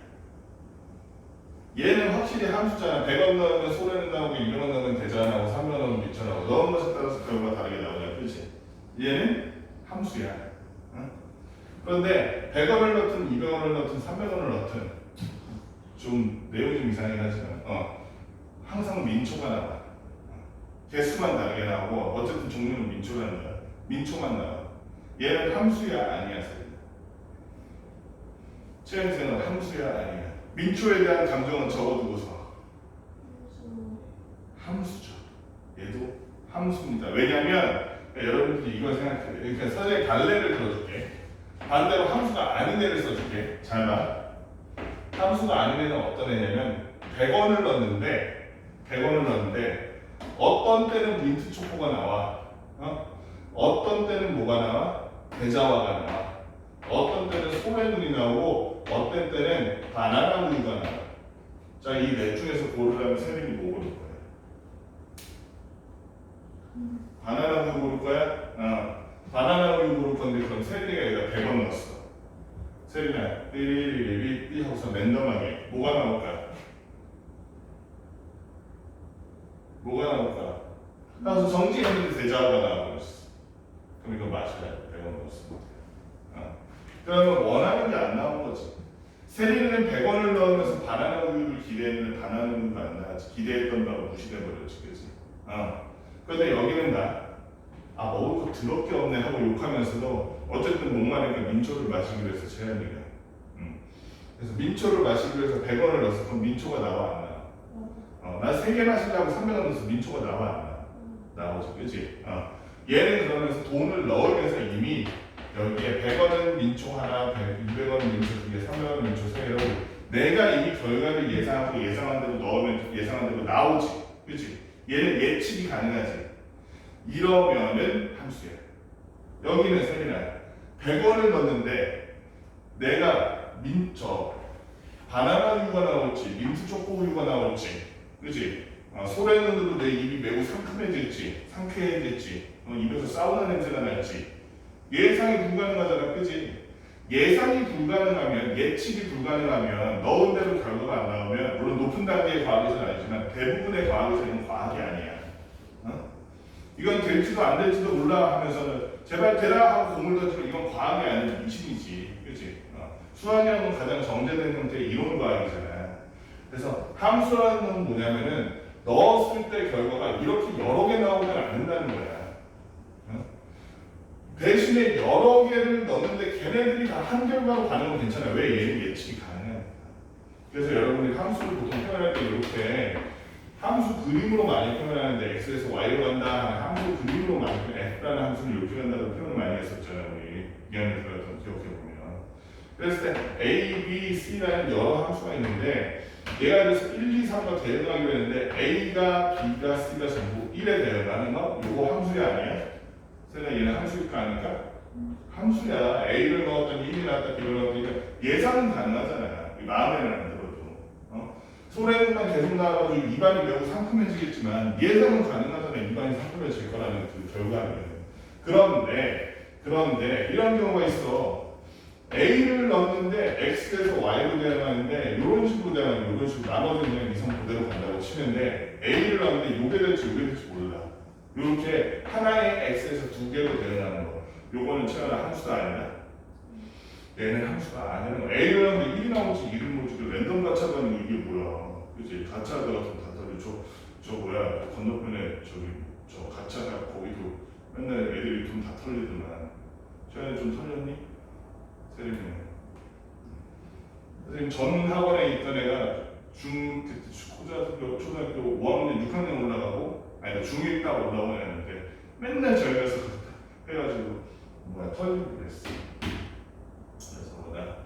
얘는 확실히 함수잖아. 100원 넣으면 소래는 나오고 200원 넣으면 대전하고 300원 넣으면 미천하고 넣은 것에 따라서 결과가 다르게 나오잖아. 그렇지? 얘는 함수야. 그런데 100원을 넣든 200원을 넣든 300원을 넣든 좀 내용이 좀 이상하긴 하지만 항상 민초가 나와. 개수만 다르게 나오고 어쨌든 종류는 민초라는 거야. 민초만 나와. 얘는 함수야 아니야? 최현생은 함수야 아니야? 민초에 대한 감정은 적어두고서 함수죠. 얘도 함수입니다. 왜냐면 여러분들이 이걸 생각해요. 그러니까 선생님이 갈래를 들어줄게. 반대로 함수가 아닌 애를 써줄게. 잘 봐. 함수가 아닌 애는 어떤 애냐면 100원을 넣는데 어떤 때는 민트 초코가 나와. 어떤 때는 뭐가 나와? 대자화가 나와. 어떤 때는 소래눈이 나오고 어떤 때는 바나나 우유가 나와. 자, 이 넷 중에서 고르라면 세림이 뭐 고를 거야? 바나나 우유 고를 거야? 바나나 우유 고를 건데 그럼 세림이가 여기다 100원 넣었어. 세림아, 띠리리리리 하고서 랜덤하게 뭐가 나올까? 뭐가 나올까? 그래서 정지했는데 대자화가 나와버렸어. 그럼 이거 맞춰야 돼. 100원 넣었어. 그러면 원하는 게 안 나온 거지. 세리는 100원을 넣으면서 바나나 우유를 기대했는데 바나나 우유가 안 나왔지. 기대했던 바가 무시돼버렸지. 그치? 그런데 여기는 먹을 거 더럽게 없네 하고 욕하면서도 어쨌든 목마르니까 민초를 마시기로 해서 재현이가. 그래서 민초를 마시기로 해서 100원을 넣어서 그럼 민초가 나와 안 나와? 나 3개 마시려고 300원 넣어서 민초가 나와 안 나와? 나오죠. 그치? 얘는 그러면서 돈을 넣으면서 이미 여기에 100원은 민초 하나, 200원은 민초 2개, 300원은 민초 3개라고 내가 이미 결과를 예상하고 예상한 대로 넣으면 예상한 대로 나오지. 그치? 얘는 예측이 가능하지. 이러면은 함수야. 여기는 세미나 100원을 넣는데 내가 바나나 우유가 나올지 민트 초코 우유가 나올지 그치? 소래눈으로 내 입이 매우 상큼해질지 상쾌해질지 입에서 사우나 냄새가 날지 예상이 불가능하잖아. 그치? 예상이 불가능하면 예측이 불가능하면 넣은 대로 결과가 안 나오면 물론 높은 단계의 과학에서는 아니지만 대부분의 과학에서는 과학이 아니야. 이건 될지도 안 될지도 몰라 하면서는 제발 되라 하고 공을 던지면 이건 과학이 아닌 미신이지. 그치? 수학이라는 건 가장 정제된 형태의 이론 과학이잖아. 그래서 함수라는 건 뭐냐면은 넣었을 때 결과가 이렇게 여러 개 나오면 안 된다는 거야. 대신에 여러 개를 넣는데 걔네들이 다 한 결과로 가는 건 괜찮아요. 왜 얘는 예측이 가능하니까. 그래서 여러분이 함수를 보통 표현할 때 이렇게 함수 그림으로 많이 표현하는데 x에서 y로 간다 함수 그림으로 많이 f라는 함수를 이렇게 간다고 표현을 많이 했었잖아요. 우리 2학년 들어서 기억해보면. 그랬을 때 a, b, c라는 여러 함수가 있는데 얘가 그래서 1, 2, 3과 대응하기로 했는데 a가 b가 c가 전부 1에 대응하는 거 이거 함수가 아니야? 그래서 얘는 함수일까 아닐까? 함수야. a를 넣었더니 1이 나왔다 b를 넣었더니 예상은 가능하잖아. 마음에는 안 들어도. 소래눈만 계속 나와가지고 입안이 매우 상큼해지겠지만 예상은 가능하잖아. 입안이 상큼해질 거라는 그 결과는. 그런데 이런 경우가 있어. A를 넣었는데 X에서 Y로 대응하는데 이런 식으로 대응하는 이런 식으로 나머지는 그냥 이성 그대로 간다고 치는데 A를 넣었는데 요게 될지 몰라. 이렇게 하나의 X에서 두 개로 대응하는 거. 요거는 채널 함수가 아니라 얘는 함수가 아니라는 거. A를 넣었는데 1이 나올지 1을 나올지 랜덤 가차라는 거 이게 뭐야. 그치? 가차가 같은 가차를 저 뭐야 건너편에 저 가차가 거기도 맨날 애들이 돈 다 털리더만. 최근에 좀 털렸니? 세림이는. 선생님 전 학원에 있던 애가 초등학교 5학년 6학년 올라가고 아니 중1 딱 올라온 애였는데 맨날 저희 가서 해가지고 털리고 그랬어. 그래서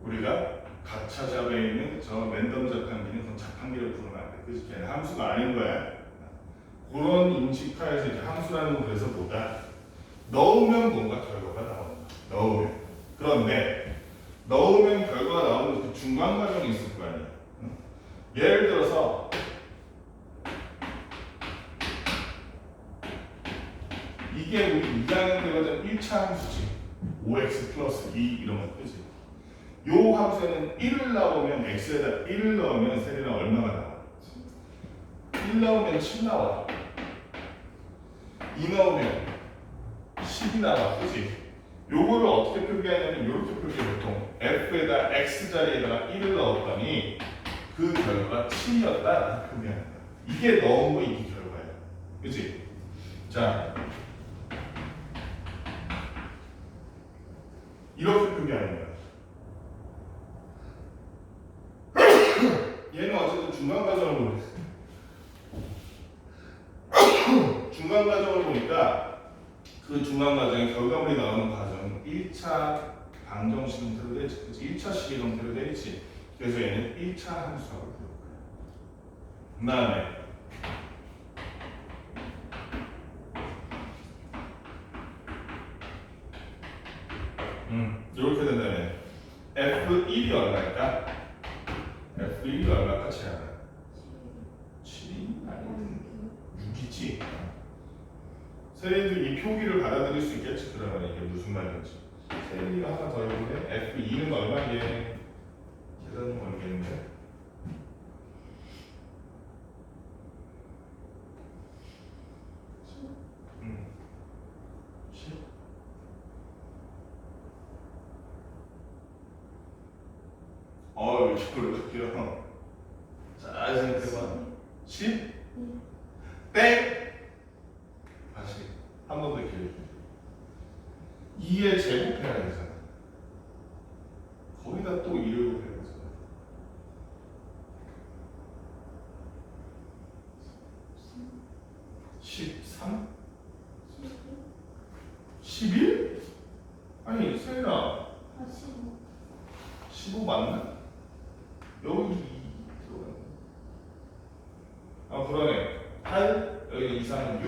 우리가 가차잡에 있는 저 랜덤 자판기는 그건 자판기를 부르면 안 돼. 그치? 걔는 함수가 아닌 거야. 그런 인식하에서 이제 함수라는 건 그래서 뭐다? 넣으면 뭔가 결과가 나온다. 넣으면. 그런데 넣으면 결과가 나오는 그 중간 과정이 있을 거 아니야. 예를 들어서 이게 우리 2학년 때 배웠던 1차 함수지. 5x 플러스 2 이런 거 그지? 요 함수에는 1을 넣으면 x에다 1을 넣으면 세리나 얼마가 나와? 1 넣으면 7 나와. 2 넣으면 10이 나와. 그지? 요거를 어떻게 표기하냐면 이렇게 표기해. 보통 f에다 x 자리에다가 1을 넣었더니 그 결과가 7이었다 표기하는 거야. 이게 넣은 거 이게 결과야. 그치? 자, 이렇게 표기하는 거야. 얘는 어쨌든 중간 과정을 보니까 중간 과정을 보니까 그 중간 과정의 결과물이 나오는 과정은 1차 방정식 형태로 되지. 그치? 1차 식의 형태로 되지. 그래서 얘는 1차 함수라고 부를 거야. 그 다음에 이렇게 된다면 F1이 얼마일까? F1이 얼마일까? 제가 7이 아니면 6이지. 세린도 이 표기를 받아들일 수 있겠지. 그러면 이게 무슨 말인지. 세린이가 하나 더 해보네. F2는 얼마게? 계산 모르겠는데. 10? 이걸 어떻게요? 자, 생각해봐. 10? 땡! 다시 한 번 더 기회 줘. 2의 제곱해야 되잖아. 거기다 또 2를 곱해야 되잖아. 13? 11? 아니, 세인아. 15 맞나? 여기 2 들어가네. 아, 그러네. 8, 여기 2, 3, 6,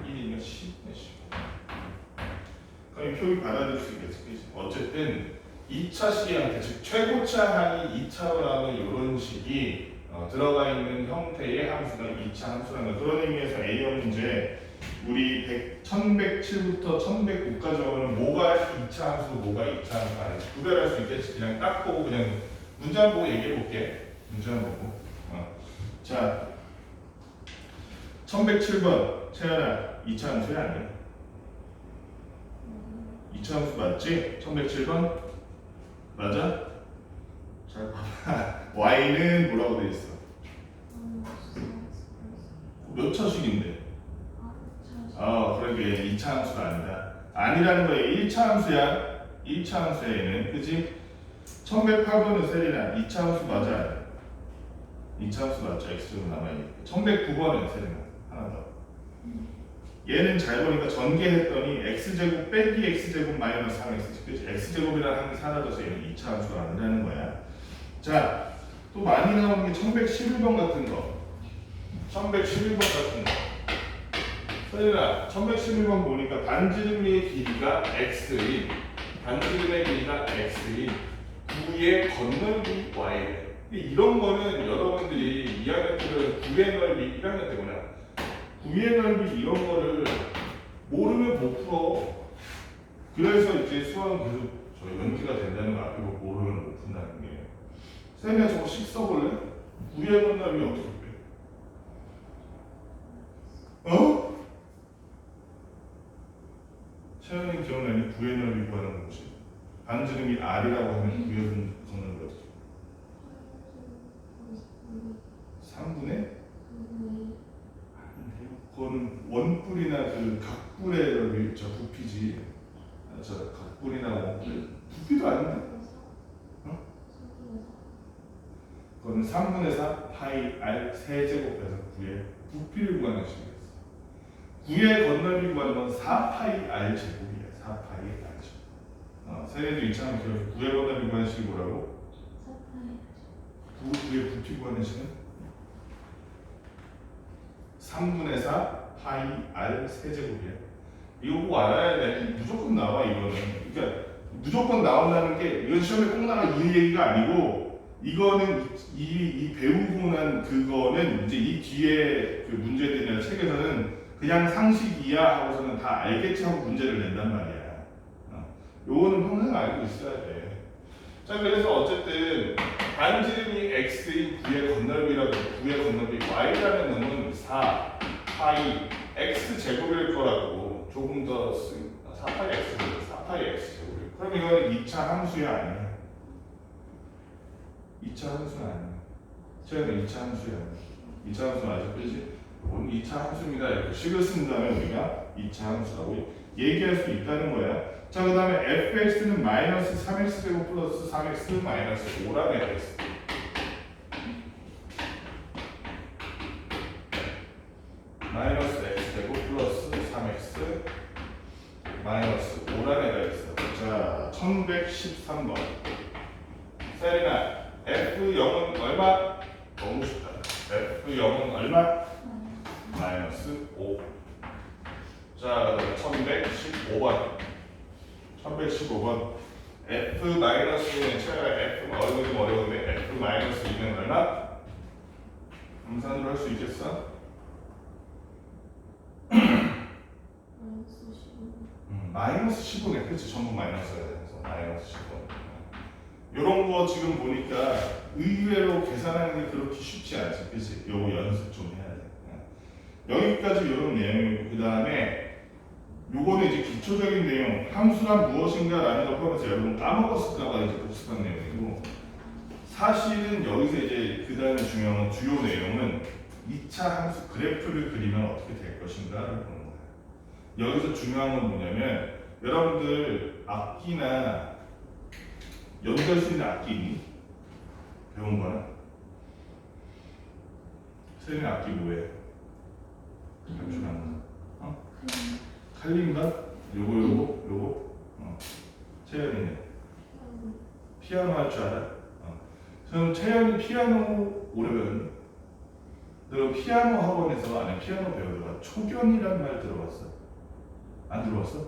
1이면 10네, 10. 그럼 이 표기 받아들일 수 있겠지, 그치? 어쨌든 2차 식이한테, 즉 최고차 항이 2차로 나오는 이런 식이 들어가 있는 형태의 함수가 2차 함수라는 거야. 그런 의미에서 A형 문제 우리 1107부터 1109까지 오면 뭐가 2차 함수고 뭐가 2차 함수가 아닌지 구별할 수 있겠지. 그냥 딱 보고 그냥 문장 보고 얘기해 볼게. 문장 보고. 자, 1107번 채연아 2차 함수야 아니야? 2차 함수 맞지? 1107번 맞아? 잘 봐봐. y는 뭐라고 돼 있어? 몇 차식인데? 그러니까 얘는 2차 함수가 아니다. 아니라는 거야. 1차 함수야. 1차 함수야 얘는. 그치? 1108번은 세리나 2차 함수 맞아. 2차 함수 맞죠? x제곱 남아있는. 1109번은 세리나 하나 더. 얘는 잘 보니까 전개했더니 x제곱 빼기 x제곱 마이너스 3x. 그치? x제곱이라는 항이 사라져서 얘는 2차 함수가 아니라는 거야. 자, 또 많이 나오는 게 1111번 같은 거. 1111번 같은 거. 세리나 1111번 보니까 반지름의 길이가 x인, 반지름의 길이가 x인 9의 건널비 y. 이런 거는 여러분들이 2학년 때는 9의 넓이 1학년 때구나. 9의 넓이 이런 거를 모르면 못 풀어. 그래서 이제 수학은 계속 저 연기가 된다는 거 앞에 보고 모르면 못 푼다는 게. 세리나 저거 식 써볼래? 9의 건널비 어떻게 빼? 채연이 기억나니? 9의 넓이 구하는 거지. 반지름이 r이라고 하면 9의 걷는 거지. 3분의? 그거는 원뿔이나 그 각뿔의 넓이, 저 부피지. 저 각뿔이나 원뿔. 부피도 아닌데? 그거는 3분의 4 파이 r 세제곱해서 9의 부피를 구하는 식이었어. 9의 건널비 구하는 건 4파이 r 제곱이야. 4파이 r 제곱. 세례도 이처럼 기억해. 9의 건널비 구하는 식이 뭐라고? 9의 부피 구하는 식은 3분의 4 파이 r 세제곱이야. 이거 꼭 알아야 돼. 무조건 나와 이거는. 그러니까 무조건 나온다는 게 이건 시험에 꼭 나와 이 얘기가 아니고, 이거는 이 배우고 난 그거는 이제 이 뒤에 그 문제들이나 책에서는 그냥 상식이야 하고서는 다 알겠지 하고 문제를 낸단 말이야. 요거는 평생 알고 있어야 돼. 자, 그래서 어쨌든 반지름이 x인 9의 건널비라고 9의 건널비 y라는 놈은 4 파이 x 제곱일 거라고 조금 더 4파이 x 제곱 4파이 x 제곱일. 그럼 이거는 2차 함수야 아니야? 2차 함수는 아니야. 쟤는 2차 함수야. 2차 함수 맞아, 그지? 오늘 2차 함수입니다. 이렇게 식을 쓴 다음에 우리가 2차 함수라고 얘기할 수 있다는 거야. 자, 그 다음에 fx는 마이너스 3x 제곱 플러스 3x 마이너스 5라는 애가 있어. 마이너스 x 제곱 플러스 3x 마이너스 5라는 애가 있어. 자, 1113번. 세리나 f0은 얼마? 너무 쉽다. f0은 얼마? 마이너스 5. 자, 1115번. 1115번. f 마이너스는 제가 f 어려운데 f 마이너스 2는 얼마? 암산으로 할 수 있겠어? 마이너스 15. 마이너스 15네. 그치? 전부 마이너스야 돼서 마이너스 15. 요런 거 지금 보니까 의외로 계산하는 게 그렇게 쉽지 않지. 그치? 요거 연습 좀 해야 돼. 여기까지 요런 내용이고, 그 다음에 요거는 이제 기초적인 내용, 함수란 무엇인가 라는 걸 포함해서 여러분 까먹었을까봐 이제 복습한 내용이고, 사실은 여기서 이제 그 다음에 중요한 주요 내용은 2차 함수 그래프를 그리면 어떻게 될 것인가를 보는 거예요. 여기서 중요한 건 뭐냐면, 여러분들 악기나 연주할 수 있는 악기 있니? 배운 거는? 세린 악기 뭐해? 연주하는 거? 칼림바? 요거? 채연이는? 피아노 할 줄 알아? 그럼 채연이 피아노 오래 배웠니? 너 피아노 학원에서 안에 피아노 배우다가 초견이라는 말 들어봤어? 안 들어봤어?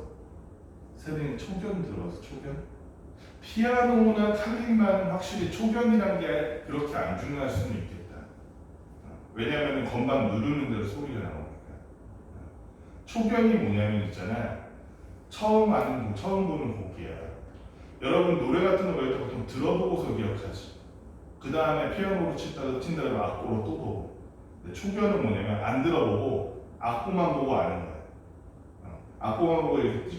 세린이 초견 들어봤어? 초견? 피아노나 칼림바는 확실히 초견이라는 게 그렇게 안 중요할 수는 있겠다. 왜냐하면 건반 누르는 대로 소리가 나오니까. 초견이 뭐냐면 있잖아. 처음 보는 곡이야. 여러분 노래 같은 거 배울 때 보통 들어보고서 기억하지. 그 다음에 피아노로 친 다음에 악보로 또 보고. 근데 초견은 뭐냐면 안 들어보고 악보만 보고 아는 거야. 악보만 보고 이렇게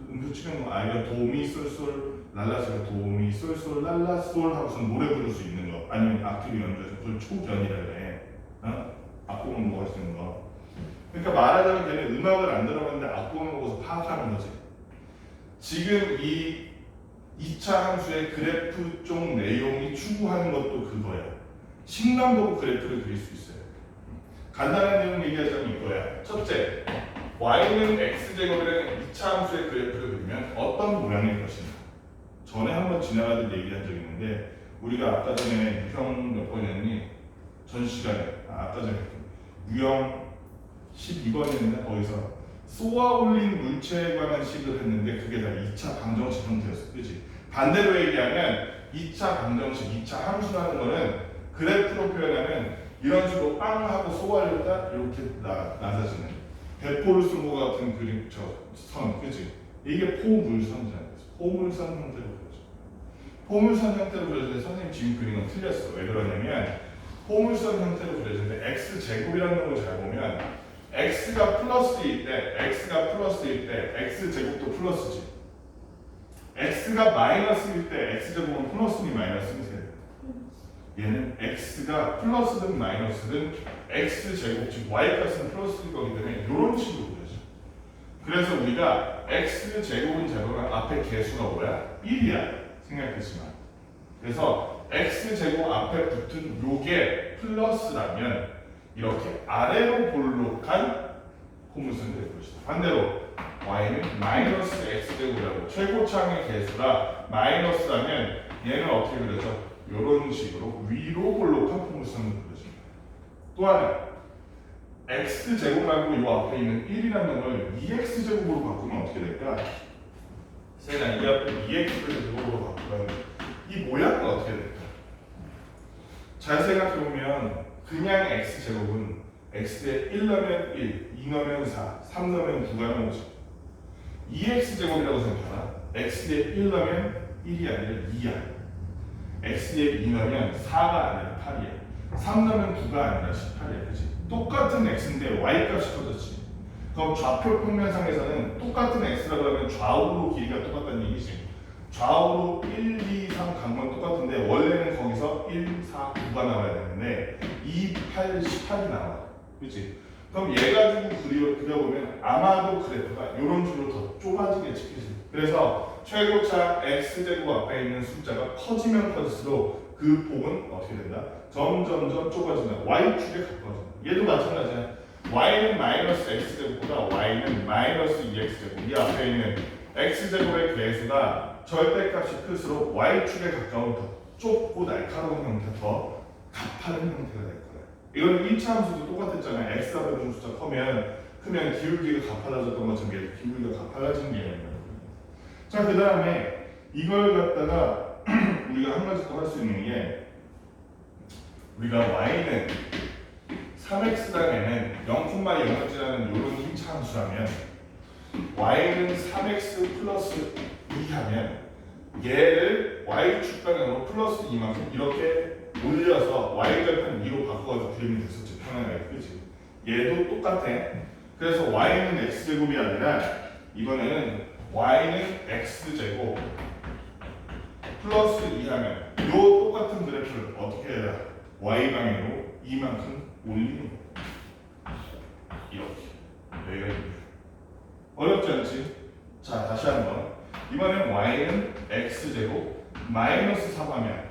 음표 치면 아이가 도미 쏠쏠 랄라솔 도미 쏠쏠 랄라솔 하고서 노래 부를 수 있는 거, 아니면 악기로 연주해서 그걸 초견이라 그래. 악보만 보고 할 수 있는 거. 그러니까 말하자면 걔는 음악을 안 들어봤는데 악보만 보고서 파악하는 거지. 지금 이 2차 함수의 그래프 쪽 내용이 추구하는 것도 그거야. 식만 보고 그래프를 그릴 수 있어요. 간단한 내용 얘기하자면 이거야. 첫째, y는 x제곱이라는 2차 함수의 그래프를 그리면 어떤 모양일 것인가. 전에 한번 지나가듯 얘기한 적이 있는데, 우리가 아까 전에 유형 몇 번이었니? 전 시간에 아까 전에 유형 12번이었는데 거기서 쏘아 올린 물체에 관한 식을 했는데 그게 다 2차 방정식 형태였어. 그치? 반대로 얘기하면 2차 방정식, 2차 함수라는 거는 그래프로 표현하면 이런 식으로 빵 하고 쏘아올렸다 이렇게 낮아지는 배포를 쓴 것 같은 그림, 선, 그치? 이게 포물선이잖아. 포물선 형태로 그려져. 포물선 형태로 그려지는데 선생님 지금 그린 건 틀렸어. 왜 그러냐면 포물선 형태로 그려지는데 x제곱이라는 걸 잘 보면 x가 플러스일 때 x제곱도 플러스지. x가 마이너스일 때 x제곱은 플러스니 마이너스니. 얘는 x가 플러스든 마이너스든 x제곱, 즉 y값은 플러스일 거기 때문에 이런 식으로 그려져. 그래서 우리가 x제곱은 제곱은 앞에 개수가 뭐야? 1이야. 생각했지만. 그래서 x제곱 앞에 붙은 요게 플러스라면 이렇게 아래로 볼록한 포물선이 될 것이다. 반대로 y는 마이너스 x제곱이라고 최고차항의 개수라 마이너스라면 얘는 어떻게 그려져? 이런 식으로 위로 볼록한 포물선을 그려줍니다. 또 하나, x제곱 말고 이 앞에 있는 1이라는 걸 2x제곱으로 바꾸면 어떻게 될까? 세나 이 앞에 2x제곱으로 바꾸면 이 모양은 어떻게 될까? 잘 생각해보면 그냥 x제곱은 x에 1 넣으면 1, 2 넣으면 4, 3 넣으면 9가 나오죠. 2x제곱이라고 생각하나? x에 1 넣으면 1이 아니라 2야. x에 2 넣으면 4가 아니라 8이야. 3 넣으면 9가 아니라 18이야. 그치? 똑같은 x인데 y 값이 커졌지. 그럼 좌표 평면상에서는 똑같은 x라고 하면 좌우로 길이가 똑같다는 얘기지. 좌우로 1, 2, 3 각만 똑같은데 원래는 거기서 1, 4, 9가 나와야 되는데 2, 8, 18이 나와. 그치? 그럼 얘 가지고 그려보면 아마도 그래프가 이런 식으로 더 좁아지게 찍히지. 그래서 최고차 x제곱 앞에 있는 숫자가 커지면 커질수록 그 폭은 어떻게 된다? 점점점 좁아진다. y축에 가까워진다. 얘도 마찬가지야. y는 마이너스 x제곱보다 y는 마이너스 2x제곱. 이 앞에 있는 x제곱의 개수가 절대값이 클수록 y축에 가까운 더 좁고 날카로운 형태, 더 가파른 형태가 될 거야. 이건 1차 함수도 똑같았잖아요. x 앞에 둔 숫자 크면 기울기가 가팔라졌던 것처럼 기울기가 가팔라진 개념이에요. 자, 그 다음에 이걸 갖다가 우리가 한 가지 더 할 수 있는 게, 우리가 y는 3x당에는 0,0쯤이라는 이런 힘차 함수라면 y는 3x 플러스 2 하면 얘를 y축 방향으로 플러스 2만큼 이렇게 올려서 y절편 2로 바꿔가지고 그리면 됐었지. 편안하게. 그치? 얘도 똑같아. 그래서 y는 x제곱이 아니라 이번에는 y는 x제곱 플러스 2 하면 요 똑같은 그래프를 어떻게 해야 y 방향으로 2만큼 올리는 거야. 이렇게. 여기가 있네. 어렵지 않지? 자, 다시 한번. 이번엔 y는 x제곱 마이너스 3 하면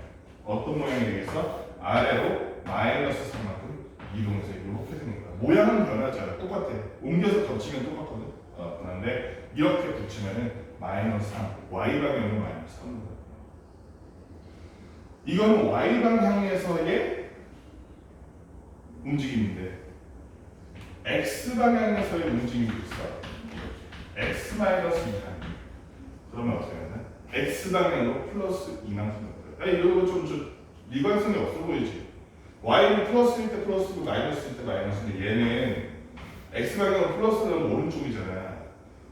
어떤 모양이 되겠어? 아래로 마이너스 3만큼 이동해서 이렇게 되는 거야. 모양은 변하지 않아. 똑같아. 옮겨서 겹치면 똑같거든. 그런데 이렇게 붙이면은 마이너스 3, y 방향으로 마이너스 3로 가요. 이거는 y 방향에서의 움직임인데 x 방향에서의 움직임이 있어. x 마이너스 2 그러면 어떻게 하냐? x 방향으로 플러스 2만큼 넣어요. 이거 좀 미관성이 없어 보이지? y는 플러스일 때 플러스고 마이너스일 때 마이너스인데 얘는 x 방향으로 플러스는 오른쪽이잖아.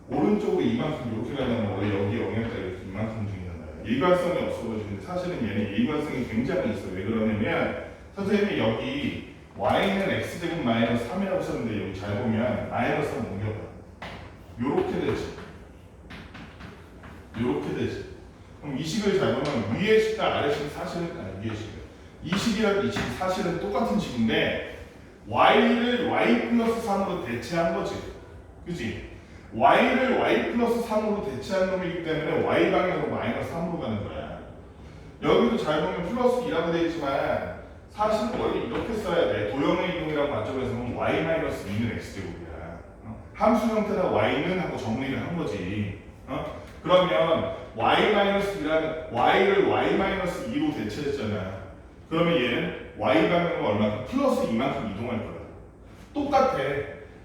오른쪽으로 이만큼 이렇게 가면 원래 여기 영역가 이렇게 이만큼 중이잖아요. 일관성이 없어 보이는데 사실은 얘는 일관성이 굉장히 있어. 왜 그러냐면 선생님이 여기 y는 x제곱 마이너스 3이라고 썼는데 여기 잘 보면 마이너스 3 옮겨봐. 요렇게 되지. 요렇게 되지. 그럼 이 식을 잘 보면 위의 식과 아래 식 사실은 위의 식. 이 식이랑 이 식 사실은 똑같은 식인데 y를 y 플러스 3으로 대체한 거지. 그지? y를 y 플러스 3으로 대체한 놈이기 때문에 y 방향으로 마이너스 3으로 가는 거야. 여기도 잘 보면 플러스 2라고 되어 있지만 사실은 원래 이렇게 써야 돼. 도형의 이동이라고 관점에서 보면 y 마이너스 2는 x제곱이야. 함수 형태나 y는 하고 정리를 한 거지. 그러면 y-2란 y를 y-2로 대체했잖아. 그러면 얘는 y 방향으로 얼마큼? 플러스 2만큼 이동할 거야. 똑같아.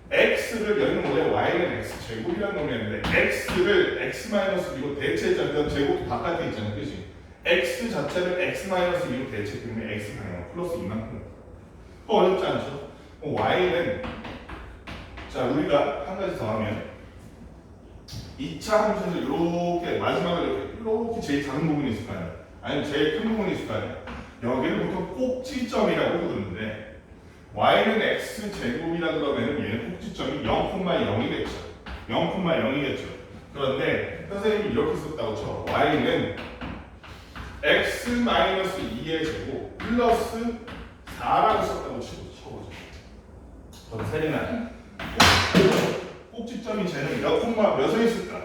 x를 여기는 원래 y는 x제곱이라는 놈이었는데 x를 x-2로 대체했잖아. 그 제곱도 바깥에 있잖아. 그치? x 자체를 x-2로 대체했으면 x 방향으로 플러스 2만큼 어렵지 않죠? y는 자, 우리가 한 가지 더 하면 2차 함수에서 이렇게 마지막에 이렇게 제일 작은 부분이 있을 거 아니야. 아니면 제일 큰 부분이 있을 거 아니야. 여기를 보통 꼭지점이라고 부르는데 y는 x제곱이라 그러면 얘는 꼭지점이 0,0이겠죠. 0,0이겠죠. 그런데 선생님이 이렇게 썼다고 쳐. y는 x-2의 제곱 플러스 4라고 썼다고 쳐보죠. 그럼 세리나 꼭지점이 쟤는 몇 콤마 몇에 있을까?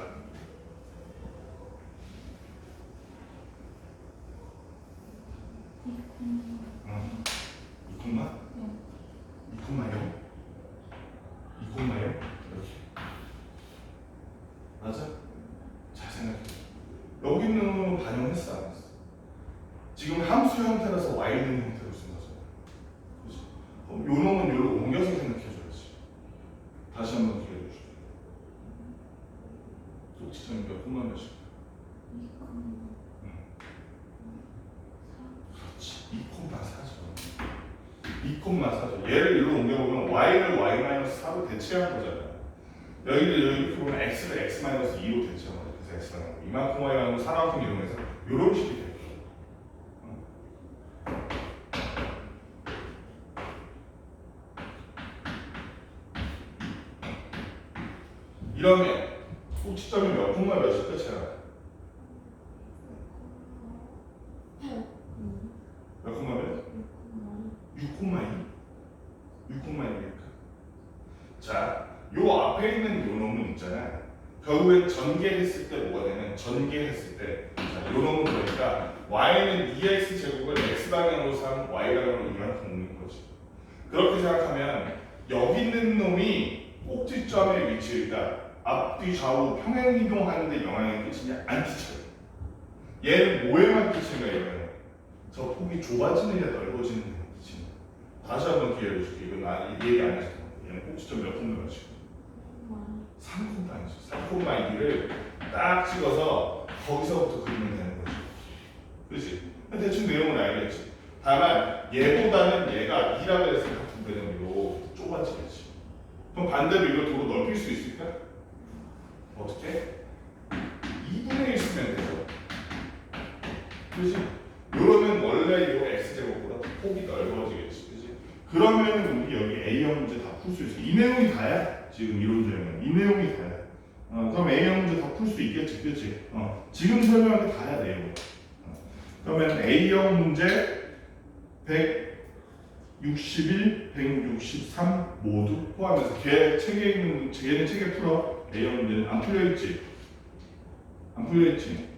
이 콤마? 2,0? 2,0? 이렇게 맞아? 잘 생각해. 여기 있는 놈은 반영했어 안 했어? 지금 함수 형태라서 y 있는 형태로 쓴 거잖아. 그렇지? 그럼 요 놈은 요로 옮겨서 생각해줘야지. 다시 한번 기회해 주시죠. y를 y-4로 대체한 거잖아요. 여기를 이렇게 보면 x를 x-2로 대체한 거죠. 그래서 x가 나오고 이만큼 y만큼 4만큼 이용해서 이런 식이 돼요. 이러면 꼭지점이 몇 콤마 몇일 끝이야? 몇 콤마 몇? 6,2? 6,2니까. 자, 요 앞에 있는 요 놈은 있잖아. 결국엔 전개했을 때 뭐가 되면 전개했을 때, 자, 요 놈은 그러니까 y는 2x 제곱을 x 방향으로 3, y 방향으로 이만큼 옮는 거지. 그렇게 생각하면 여기 있는 놈이 꼭지점의 위치가 앞뒤 좌우 평행 이동하는데 영향을 끼치냐 안 끼쳐요. 얘는 뭐에만 끼치는가 이거예요. 저 폭이 좁아지느냐 넓어지느냐 끼치는. 다시 한번 기회를 줄게. 이건 나 얘기 안 했어. 얘는 꼭지점 몇 콤마 몇이고 3콤마이죠. 3콤마2를 딱 찍어서 거기서부터 그리면 되는 거죠. 그렇지? 대충 내용은 알겠지. 다만 얘보다는 얘가 2라고 했으니까 두 배는 이렇게 좁아지겠지. 그럼 반대로 이걸 도로 넓힐 수 있을까? 어떻게? 2분의 1 쓰면 되죠. 그렇지? 이러면 원래 이 x제곱보다 폭이 넓어지겠지. 그렇지? 그러면 우리 여기 A형 문제 다 풀 수 있어. 이 내용이 다야. 지금 이론적으로는 이 내용이 다야. 그럼 A형 문제 다 풀 수 있겠지. 그렇지? 지금 설명한 게 다야 내용. 그러면 A형 문제 161, 163 모두 포함해서 걔 책에 있는 걔는 책에 풀어. A형 문제는 안 풀려 있지. 안 풀려 있지.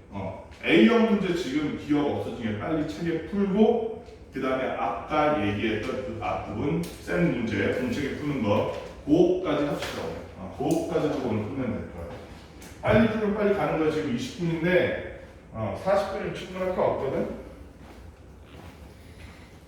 A형 문제 지금 기억 없어지게 빨리 책에 풀고 그 다음에 아까 얘기했던 그 앞부분 쌤 문제 공책에 푸는 거 그거까지 합시다. 그거까지 하고 오늘 끝내면 될 거야. 빨리 풀면 빨리 가는 거야. 지금 20분인데 40분이면 충분할 거 없거든.